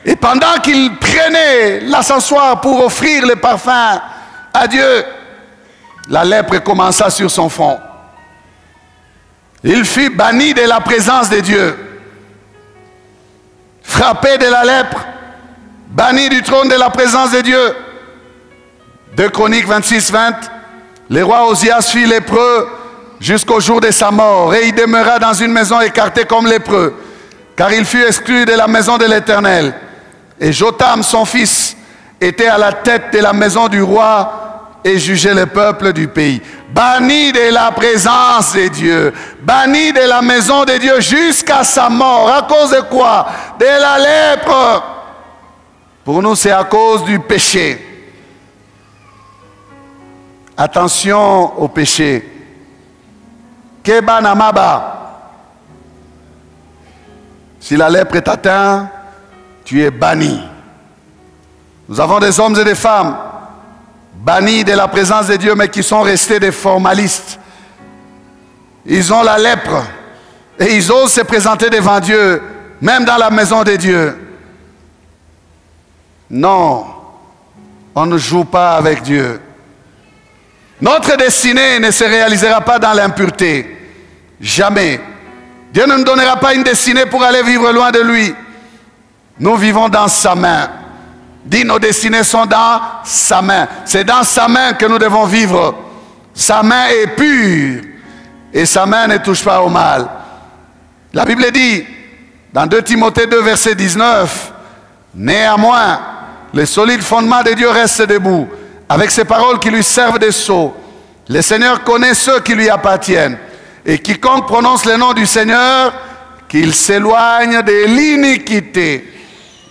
Et pendant qu'il prenait l'ascensoir pour offrir le parfum à Dieu, la lèpre commença sur son front. Il fut banni de la présence de Dieu. frappé de la lèpre, banni du trône de la présence de Dieu. 2 Chroniques 26, 20. Le roi Osias fut lépreux jusqu'au jour de sa mort, et il demeura dans une maison écartée comme lépreux, car il fut exclu de la maison de l'Éternel. Et Jotam, son fils, était à la tête de la maison du roi et jugeait le peuple du pays. Banni de la présence de Dieu, banni de la maison de Dieu jusqu'à sa mort. À cause de quoi? De la lèpre. Pour nous, c'est à cause du péché. Attention au péché. Keba namaba. Si la lèpre est atteinte, tu es banni. Nous avons des hommes et des femmes bannis de la présence de Dieu, mais qui sont restés des formalistes. Ils ont la lèpre et ils osent se présenter devant Dieu, même dans la maison de Dieu. Non, on ne joue pas avec Dieu. Notre destinée ne se réalisera pas dans l'impureté. Jamais. Dieu ne nous donnera pas une destinée pour aller vivre loin de lui. Nous vivons dans sa main. Dit, nos destinées sont dans sa main. C'est dans sa main que nous devons vivre. Sa main est pure et sa main ne touche pas au mal. La Bible dit, dans 2 Timothée 2, verset 19, « Néanmoins, le solide fondement de Dieu reste debout, avec ces paroles qui lui servent de sceau. Le Seigneur connaît ceux qui lui appartiennent, et quiconque prononce le nom du Seigneur, qu'il s'éloigne de l'iniquité,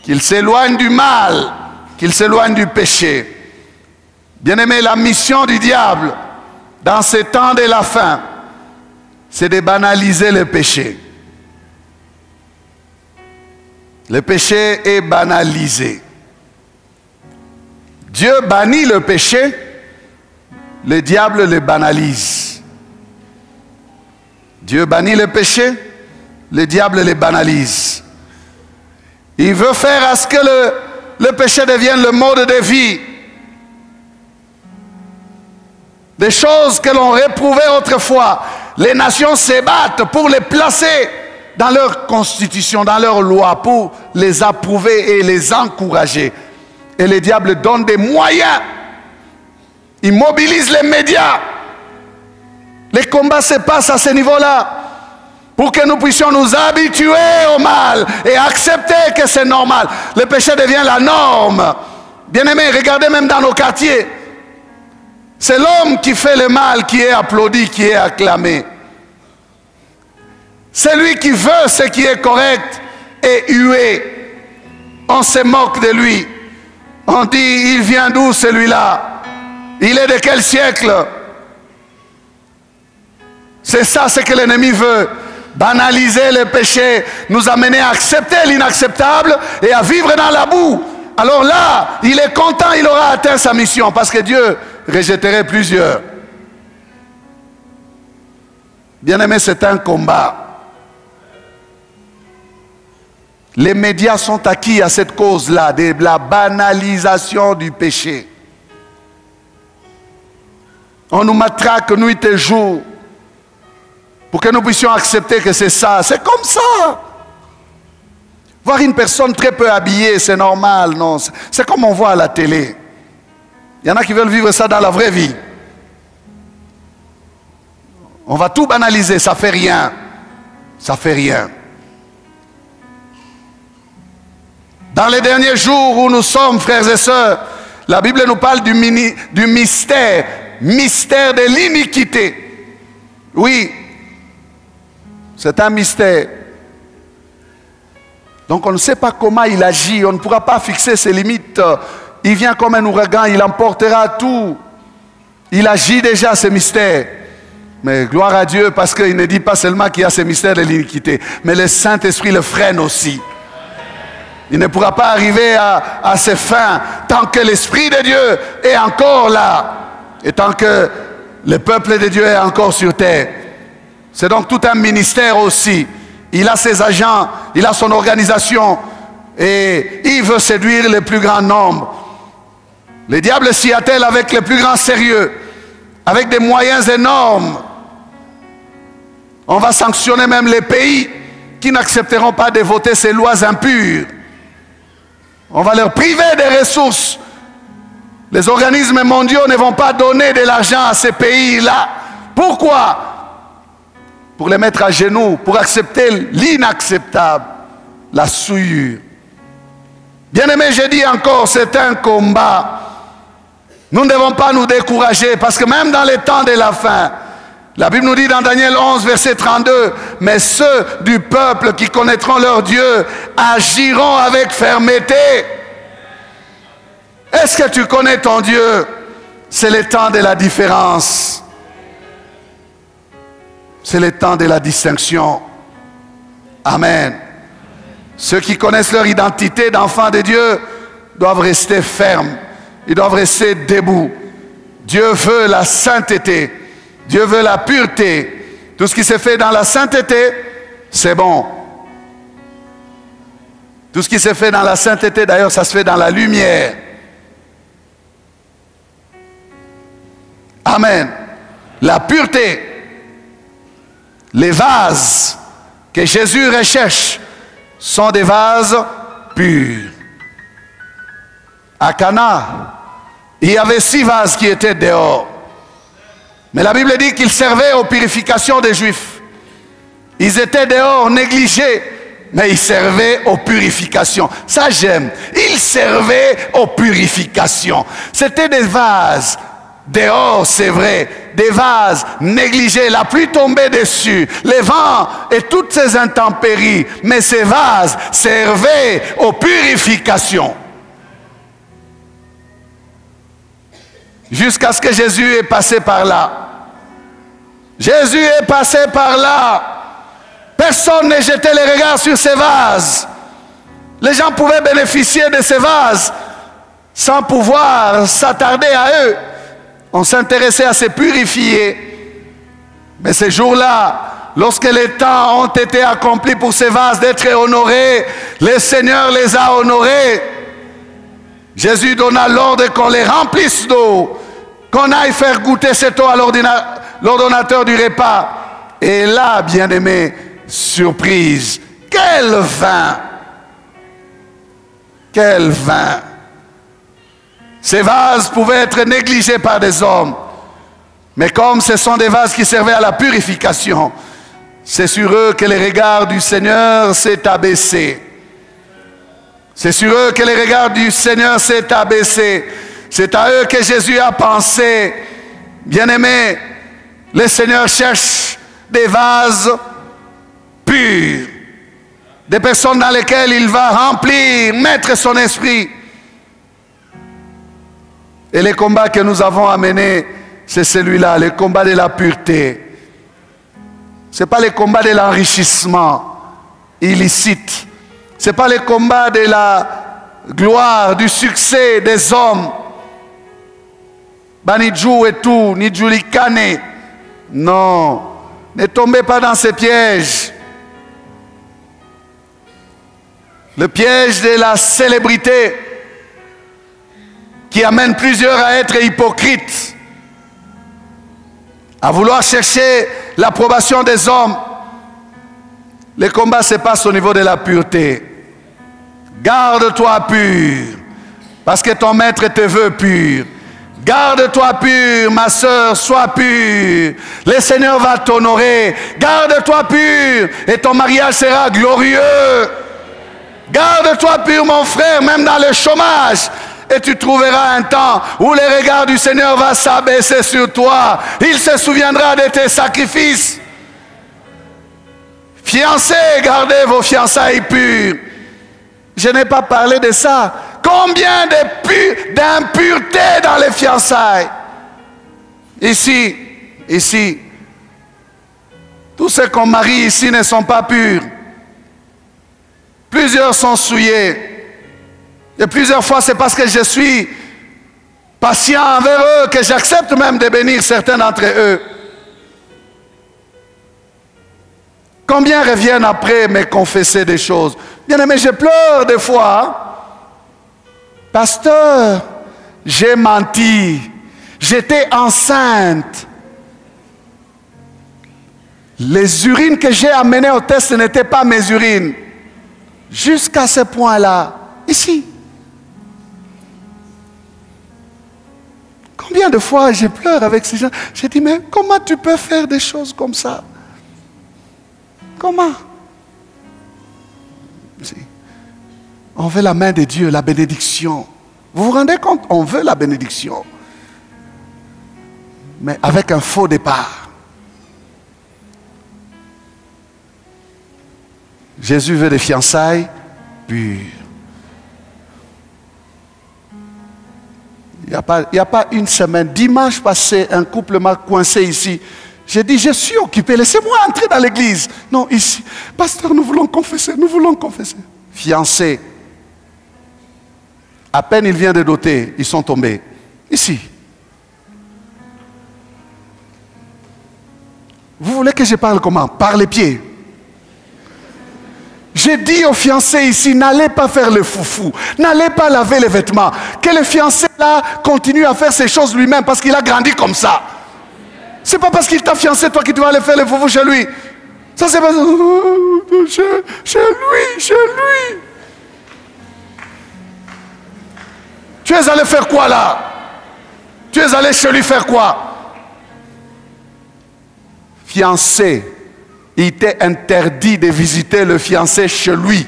qu'il s'éloigne du mal, qu'il s'éloigne du péché. » Bien-aimé, la mission du diable, dans ces temps de la fin, c'est de banaliser le péché. Le péché est banalisé. Dieu bannit le péché, le diable le banalise. Dieu bannit le péché, le diable le banalise. Il veut faire à ce que le péché devienne le mode de vie. Des choses que l'on réprouvait autrefois. Les nations se battent pour les placer dans leur constitution, dans leur loi, pour les approuver et les encourager. Et le diable donne des moyens. Il mobilise les médias. Les combats se passent à ce niveau-là, pour que nous puissions nous habituer au mal et accepter que c'est normal. Le péché devient la norme. Bien-aimés, regardez même dans nos quartiers. C'est l'homme qui fait le mal qui est applaudi, qui est acclamé. C'est lui qui veut ce qui est correct et hué. On se moque de lui. On dit, il vient d'où celui-là? Il est de quel siècle? C'est ça ce que l'ennemi veut. Banaliser le péché, nous amener à accepter l'inacceptable et à vivre dans la boue. Alors là, il est content, il aura atteint sa mission, parce que Dieu rejetterait plusieurs. Bien-aimé, c'est un combat. Les médias sont acquis à cette cause-là, de la banalisation du péché. On nous matraque nuit et jour pour que nous puissions accepter que c'est ça. C'est comme ça. Voir une personne très peu habillée, c'est normal, non. C'est comme on voit à la télé. Il y en a qui veulent vivre ça dans la vraie vie. On va tout banaliser, ça fait rien. Ça fait rien. Dans les derniers jours où nous sommes, frères et sœurs, la Bible nous parle du mystère, mystère de l'iniquité. Oui, c'est un mystère. Donc on ne sait pas comment il agit, on ne pourra pas fixer ses limites. Il vient comme un ouragan, il emportera tout. Il agit déjà ce mystère. Mais gloire à Dieu, parce qu'il ne dit pas seulement qu'il y a ce mystère de l'iniquité, mais le Saint-Esprit le freine aussi. Il ne pourra pas arriver à ses fins tant que l'Esprit de Dieu est encore là et tant que le peuple de Dieu est encore sur terre. C'est donc tout un ministère aussi. Il a ses agents, il a son organisation et il veut séduire le plus grand nombre. Le diable s'y attelle avec le plus grand sérieux, avec des moyens énormes. On va sanctionner même les pays qui n'accepteront pas de voter ces lois impures. On va leur priver des ressources. Les organismes mondiaux ne vont pas donner de l'argent à ces pays-là. Pourquoi? Pour les mettre à genoux, pour accepter l'inacceptable, la souillure. Bien-aimés, je dis encore, c'est un combat. Nous ne devons pas nous décourager, parce que même dans les temps de la fin, la Bible nous dit dans Daniel 11, verset 32, « Mais ceux du peuple qui connaîtront leur Dieu agiront avec fermeté. » Est-ce que tu connais ton Dieu? C'est le temps de la différence. C'est le temps de la distinction. Amen. Ceux qui connaissent leur identité d'enfants de Dieu doivent rester fermes. Ils doivent rester debout. Dieu veut la sainteté. Dieu veut la pureté. Tout ce qui se fait dans la sainteté, c'est bon. Tout ce qui se fait dans la sainteté, d'ailleurs, ça se fait dans la lumière. Amen. La pureté. Les vases que Jésus recherche sont des vases purs. À Cana, il y avait 6 vases qui étaient dehors. Mais la Bible dit qu'ils servaient aux purifications des Juifs. Ils étaient dehors, négligés, mais ils servaient aux purifications. Ça, j'aime. Ils servaient aux purifications. C'était des vases. Dehors, c'est vrai, des vases négligés, la pluie tombait dessus, les vents et toutes ces intempéries. Mais ces vases servaient aux purifications. Jusqu'à ce que Jésus est passé par là. Jésus est passé par là. Personne ne jetait les regards sur ces vases. Les gens pouvaient bénéficier de ces vases sans pouvoir s'attarder à eux. On s'intéressait à se purifier. Mais ces jours-là, lorsque les temps ont été accomplis pour ces vases d'être honorés, le Seigneur les a honorés. Jésus donna l'ordre qu'on les remplisse d'eau, qu'on aille faire goûter cette eau à l'ordonnateur du repas. Et là, bien-aimés, surprise, quel vin! Quel vin! Ces vases pouvaient être négligés par des hommes. Mais comme ce sont des vases qui servaient à la purification, c'est sur eux que le regard du Seigneur s'est abaissé. C'est sur eux que le regard du Seigneur s'est abaissé. C'est à eux que Jésus a pensé. Bien-aimés, le Seigneur cherche des vases purs. Des personnes dans lesquelles il va remplir, mettre son esprit. Et le combat que nous avons à mener, c'est celui-là, le combat de la pureté. Ce n'est pas le combat de l'enrichissement illicite. Ce n'est pas le combat de la gloire, du succès des hommes. Banidjou et tout, Nidjouli Kane. Non, ne tombez pas dans ces pièges. Le piège de la célébrité qui amène plusieurs à être hypocrites, à vouloir chercher l'approbation des hommes. Le combat se passe au niveau de la pureté. Garde-toi pur, parce que ton maître te veut pur. Garde-toi pur, ma soeur, sois pur. Le Seigneur va t'honorer. Garde-toi pur, et ton mariage sera glorieux. Garde-toi pur, mon frère, même dans le chômage. Et tu trouveras un temps où le regard du Seigneur va s'abaisser sur toi. Il se souviendra de tes sacrifices. Fiancés, gardez vos fiançailles pures. Je n'ai pas parlé de ça. Combien d'impureté dans les fiançailles? Ici, tous ceux qu'on marie ici ne sont pas purs. Plusieurs sont souillés. Et plusieurs fois, c'est parce que je suis patient envers eux que j'accepte même de bénir certains d'entre eux. Combien reviennent après me confesser des choses? Bien aimé, je pleure des fois. Pasteur, j'ai menti. J'étais enceinte. Les urines que j'ai amenées au test n'étaient pas mes urines. Jusqu'à ce point-là, ici. Combien de fois je pleure avec ces gens? J'ai dit, mais comment tu peux faire des choses comme ça? Comment? On veut la main de Dieu, la bénédiction. Vous vous rendez compte? On veut la bénédiction. Mais avec un faux départ. Jésus veut des fiançailles pures. Il n'y a pas une semaine. Dimanche passé, un couple m'a coincé ici. J'ai dit, je suis occupé, laissez-moi entrer dans l'église. Non, ici. Pasteur, nous voulons confesser, nous voulons confesser. Fiancé. À peine il vient de doter, ils sont tombés. Ici. Vous voulez que je parle comment? Par les pieds. J'ai dit aux fiancés ici, n'allez pas faire le foufou. N'allez pas laver les vêtements. Que le fiancé là continue à faire ces choses lui-même parce qu'il a grandi comme ça. C'est pas parce qu'il t'a fiancé toi que tu vas aller faire le foufou chez lui. Ça c'est pas... Chez lui. Tu es allé faire quoi là? Tu es allé chez lui faire quoi? Fiancé, il t'est interdit de visiter le fiancé chez lui.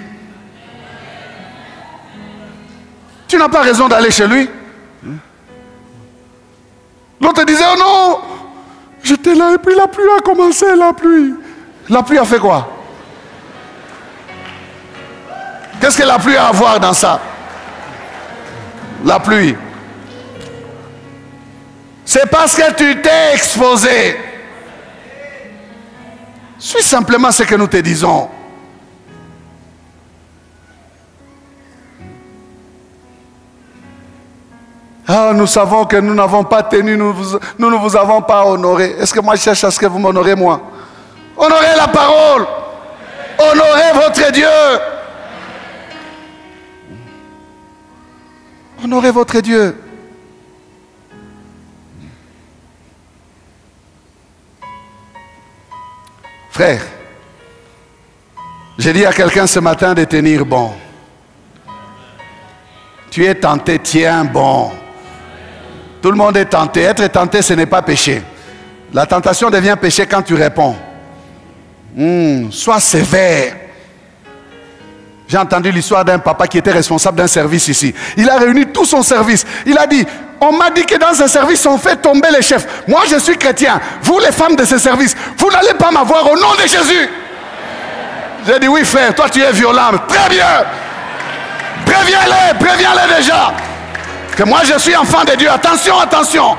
Tu n'as pas raison d'aller chez lui. L'autre disait, oh non, j'étais là et puis la pluie a commencé, la pluie. La pluie a fait quoi? Qu'est-ce que la pluie a à voir dans ça? La pluie. C'est parce que tu t'es exposé. Suis simplement ce que nous te disons. Ah, nous savons que nous n'avons pas tenu, nous ne vous avons pas honoré. Est-ce que moi je cherche à ce que vous m'honorez moi? Honorez la parole. Honorez votre Dieu. Honorez votre Dieu. Frère, j'ai dit à quelqu'un ce matin de tenir bon. Tu es tenté, tiens bon. Tout le monde est tenté. Être tenté, ce n'est pas péché. La tentation devient péché quand tu réponds. Sois sévère. J'ai entendu l'histoire d'un papa qui était responsable d'un service ici. Il a réuni tout son service. Il a dit, on m'a dit que dans ce service, on fait tomber les chefs. Moi, je suis chrétien. Vous, les femmes de ce service, vous n'allez pas m'avoir au nom de Jésus. J'ai dit, oui frère, toi tu es violent. Très bien. Préviens-les déjà. Que moi, je suis enfant de Dieu. Attention, attention.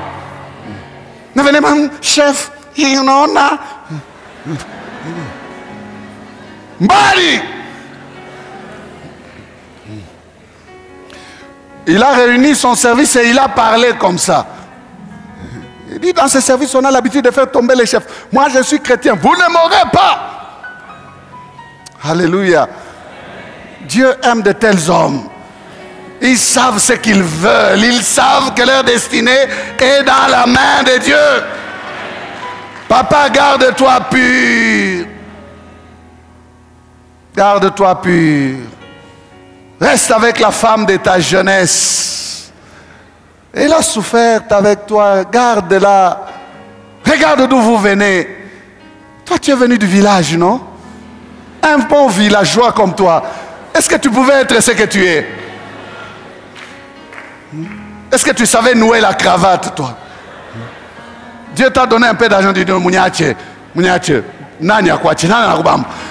Ne venez pas, chef. Mbali. Il a réuni son service et il a parlé comme ça. Il dit, dans ce service, on a l'habitude de faire tomber les chefs. Moi, je suis chrétien. Vous ne m'aurez pas. Alléluia. Dieu aime de tels hommes. Ils savent ce qu'ils veulent. Ils savent que leur destinée est dans la main de Dieu. Papa, garde-toi pur. Garde-toi pur. Reste avec la femme de ta jeunesse. Elle a souffert avec toi. Garde-la. Regarde d'où vous venez. Toi, tu es venu du village, non? Un bon villageois comme toi. Est-ce que tu pouvais être ce que tu es? Est-ce que tu savais nouer la cravate, toi? Dieu t'a donné un peu d'argent. Tu dis,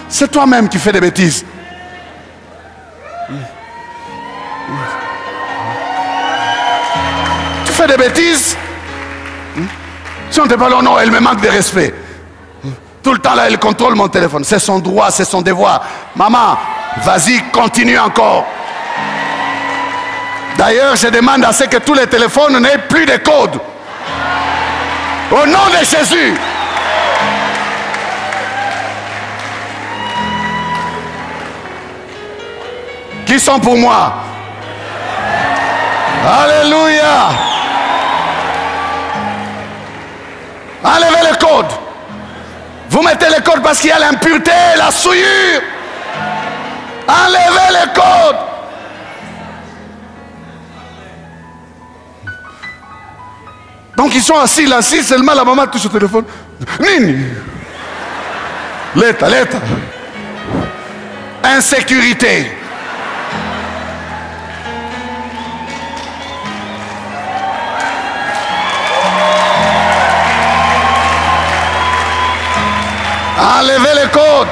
c'est toi-même qui fais des bêtises. Tu fais des bêtises. Si on te parle, non, elle me manque de respect. Tout le temps là, elle contrôle mon téléphone. C'est son droit, c'est son devoir. Maman, vas-y, continue encore. D'ailleurs, je demande à ce que tous les téléphones n'aient plus de code. Au nom de Jésus. Qui sont pour moi? Alléluia. Enlevez le code. Vous mettez le code. codes parce qu'il y a l'impureté, la souillure. Enlevez les codes. Donc ils sont assis là, si seulement la maman touche au téléphone. Nini. L'état. Insécurité. Enlevez les codes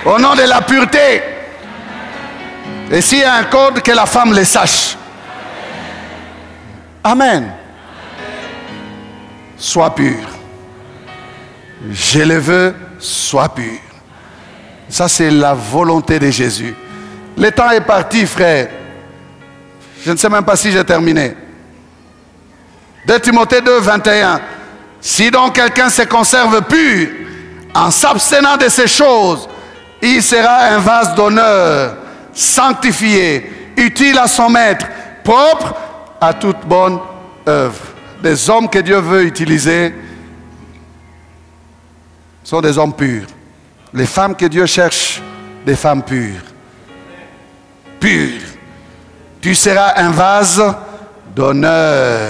au nom de la pureté. Et s'il y a un code, que la femme le sache. Amen. Sois pur. Je le veux, sois pur. Ça, c'est la volonté de Jésus. Le temps est parti, frère. Je ne sais même pas si j'ai terminé. 2 Timothée 2, 21. Si donc quelqu'un se conserve pur, en s'abstenant de ces choses, il sera un vase d'honneur, sanctifié, utile à son maître, propre à toute bonne œuvre. Des hommes que Dieu veut utiliser sont des hommes purs. Les femmes que Dieu cherche, des femmes pures. Pures. Tu seras un vase d'honneur.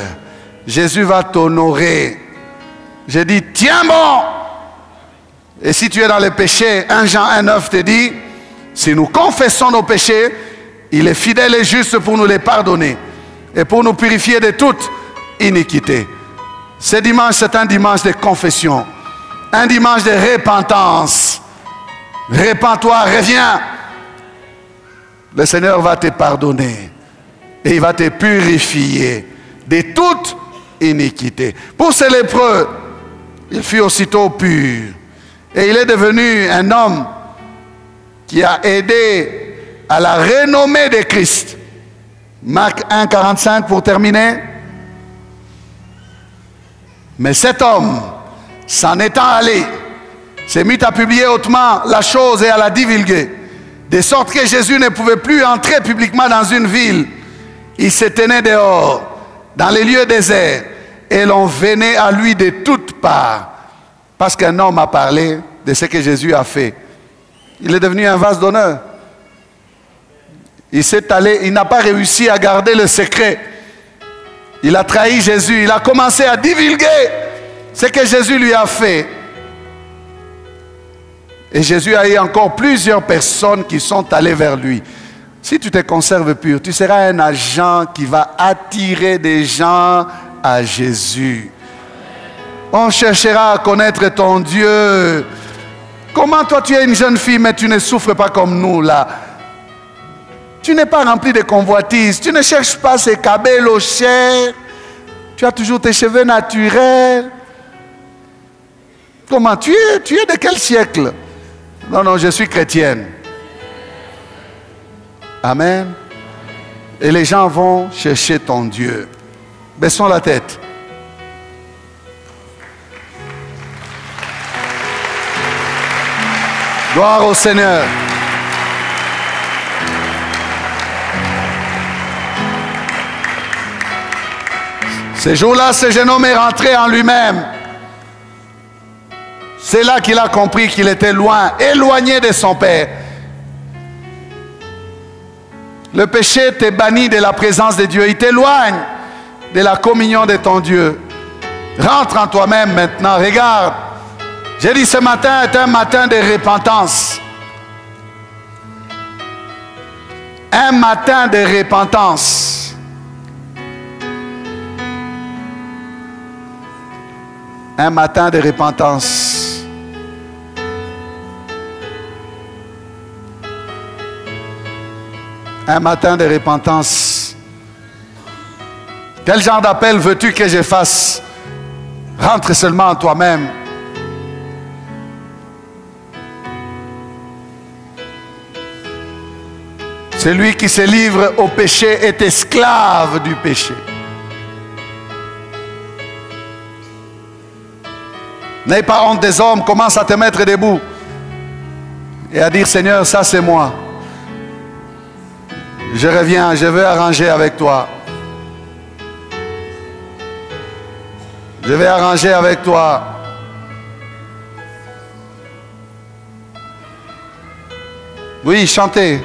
Jésus va t'honorer. J'ai dit, tiens bon. Et si tu es dans le péché, 1 Jean 1,9 te dit, si nous confessons nos péchés, il est fidèle et juste pour nous les pardonner et pour nous purifier de toute iniquité. Ce dimanche, c'est un dimanche de confession, un dimanche de repentance. Répands-toi, reviens. Le Seigneur va te pardonner et il va te purifier de toute iniquité. Pour ces lépreux, il fut aussitôt pur. Et il est devenu un homme qui a aidé à la renommée de Christ. Marc 1, 45 pour terminer. Mais cet homme, s'en étant allé, s'est mis à publier hautement la chose et à la divulguer. De sorte que Jésus ne pouvait plus entrer publiquement dans une ville. Il se tenait dehors, dans les lieux déserts. Et l'on venait à lui de toutes parts. Parce qu'un homme a parlé de ce que Jésus a fait. Il est devenu un vase d'honneur. Il s'est allé, il n'a pas réussi à garder le secret. Il a trahi Jésus. Il a commencé à divulguer ce que Jésus lui a fait. Et Jésus a eu encore plusieurs personnes qui sont allées vers lui. Si tu te conserves pur, tu seras un agent qui va attirer des gens à Jésus. On cherchera à connaître ton Dieu. Comment toi tu es une jeune fille mais tu ne souffres pas comme nous là? Tu n'es pas rempli de convoitises. Tu ne cherches pas ces cabellos chers. Tu as toujours tes cheveux naturels. Comment tu es de quel siècle? Non, je suis chrétienne. Amen. Et les gens vont chercher ton Dieu. Baissons la tête. Gloire au Seigneur. Ce jour-là, ce jeune homme est rentré en lui-même. C'est là qu'il a compris qu'il était loin, éloigné de son Père. Le péché t'est banni de la présence de Dieu. Il t'éloigne de la communion de ton Dieu. Rentre en toi-même maintenant. Regarde. J'ai dit ce matin est un matin de repentance. Un matin de repentance. Un matin de repentance. Un matin de repentance. Quel genre d'appel veux-tu que je fasse? Rentre seulement en toi-même. Celui qui se livre au péché est esclave du péché. N'aie pas honte des hommes, commence à te mettre debout et à dire Seigneur, ça c'est moi. Je reviens, je veux arranger avec toi. Je vais arranger avec toi. Oui, chantez.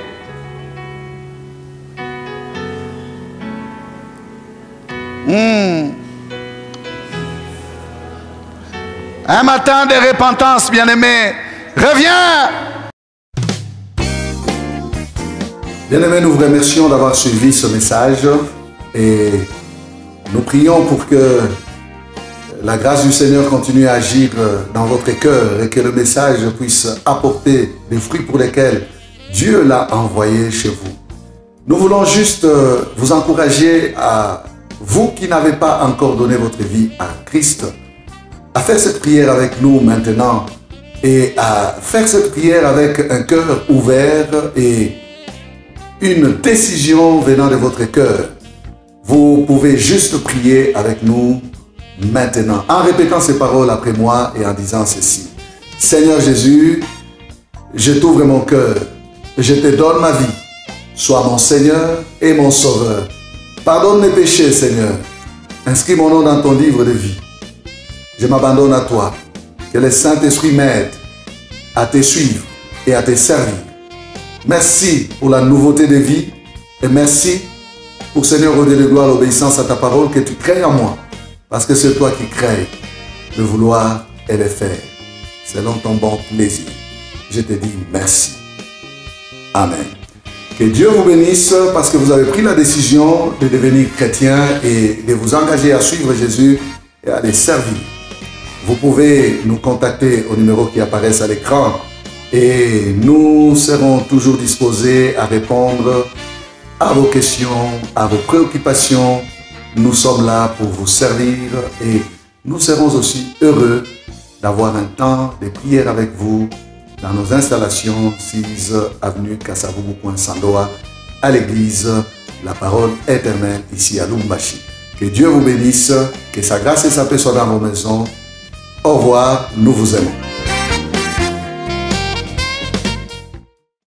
Un matin de repentance, bien-aimé. Reviens. Bien-aimés, nous vous remercions d'avoir suivi ce message et nous prions pour que la grâce du Seigneur continue à agir dans votre cœur et que le message puisse apporter des fruits pour lesquels Dieu l'a envoyé chez vous. Nous voulons juste vous encourager à vous qui n'avez pas encore donné votre vie à Christ, à faire cette prière avec nous maintenant et à faire cette prière avec un cœur ouvert et une décision venant de votre cœur. Vous pouvez juste prier avec nous maintenant en répétant ces paroles après moi et en disant ceci. Seigneur Jésus, je t'ouvre mon cœur, je te donne ma vie. Sois mon Seigneur et mon Sauveur. Pardonne mes péchés, Seigneur. Inscris mon nom dans ton livre de vie. Je m'abandonne à toi. Que le Saint-Esprit m'aide à te suivre et à te servir. Merci pour la nouveauté de vie et merci pour, Seigneur, au Dieu de gloire, l'obéissance à ta parole que tu crées en moi. Parce que c'est toi qui crées le vouloir et le faire. Selon ton bon plaisir. Je te dis merci. Amen. Que Dieu vous bénisse parce que vous avez pris la décision de devenir chrétien et de vous engager à suivre Jésus et à les servir. Vous pouvez nous contacter au numéro qui apparaît à l'écran et nous serons toujours disposés à répondre à vos questions, à vos préoccupations. Nous sommes là pour vous servir et nous serons aussi heureux d'avoir un temps de prière avec vous dans nos installations 6 avenue Kasavubu, Sandoa, à l'église La Parole Éternelle, ici à Lubumbashi. Que Dieu vous bénisse, que sa grâce et sa paix soient dans vos maisons. Au revoir, nous vous aimons.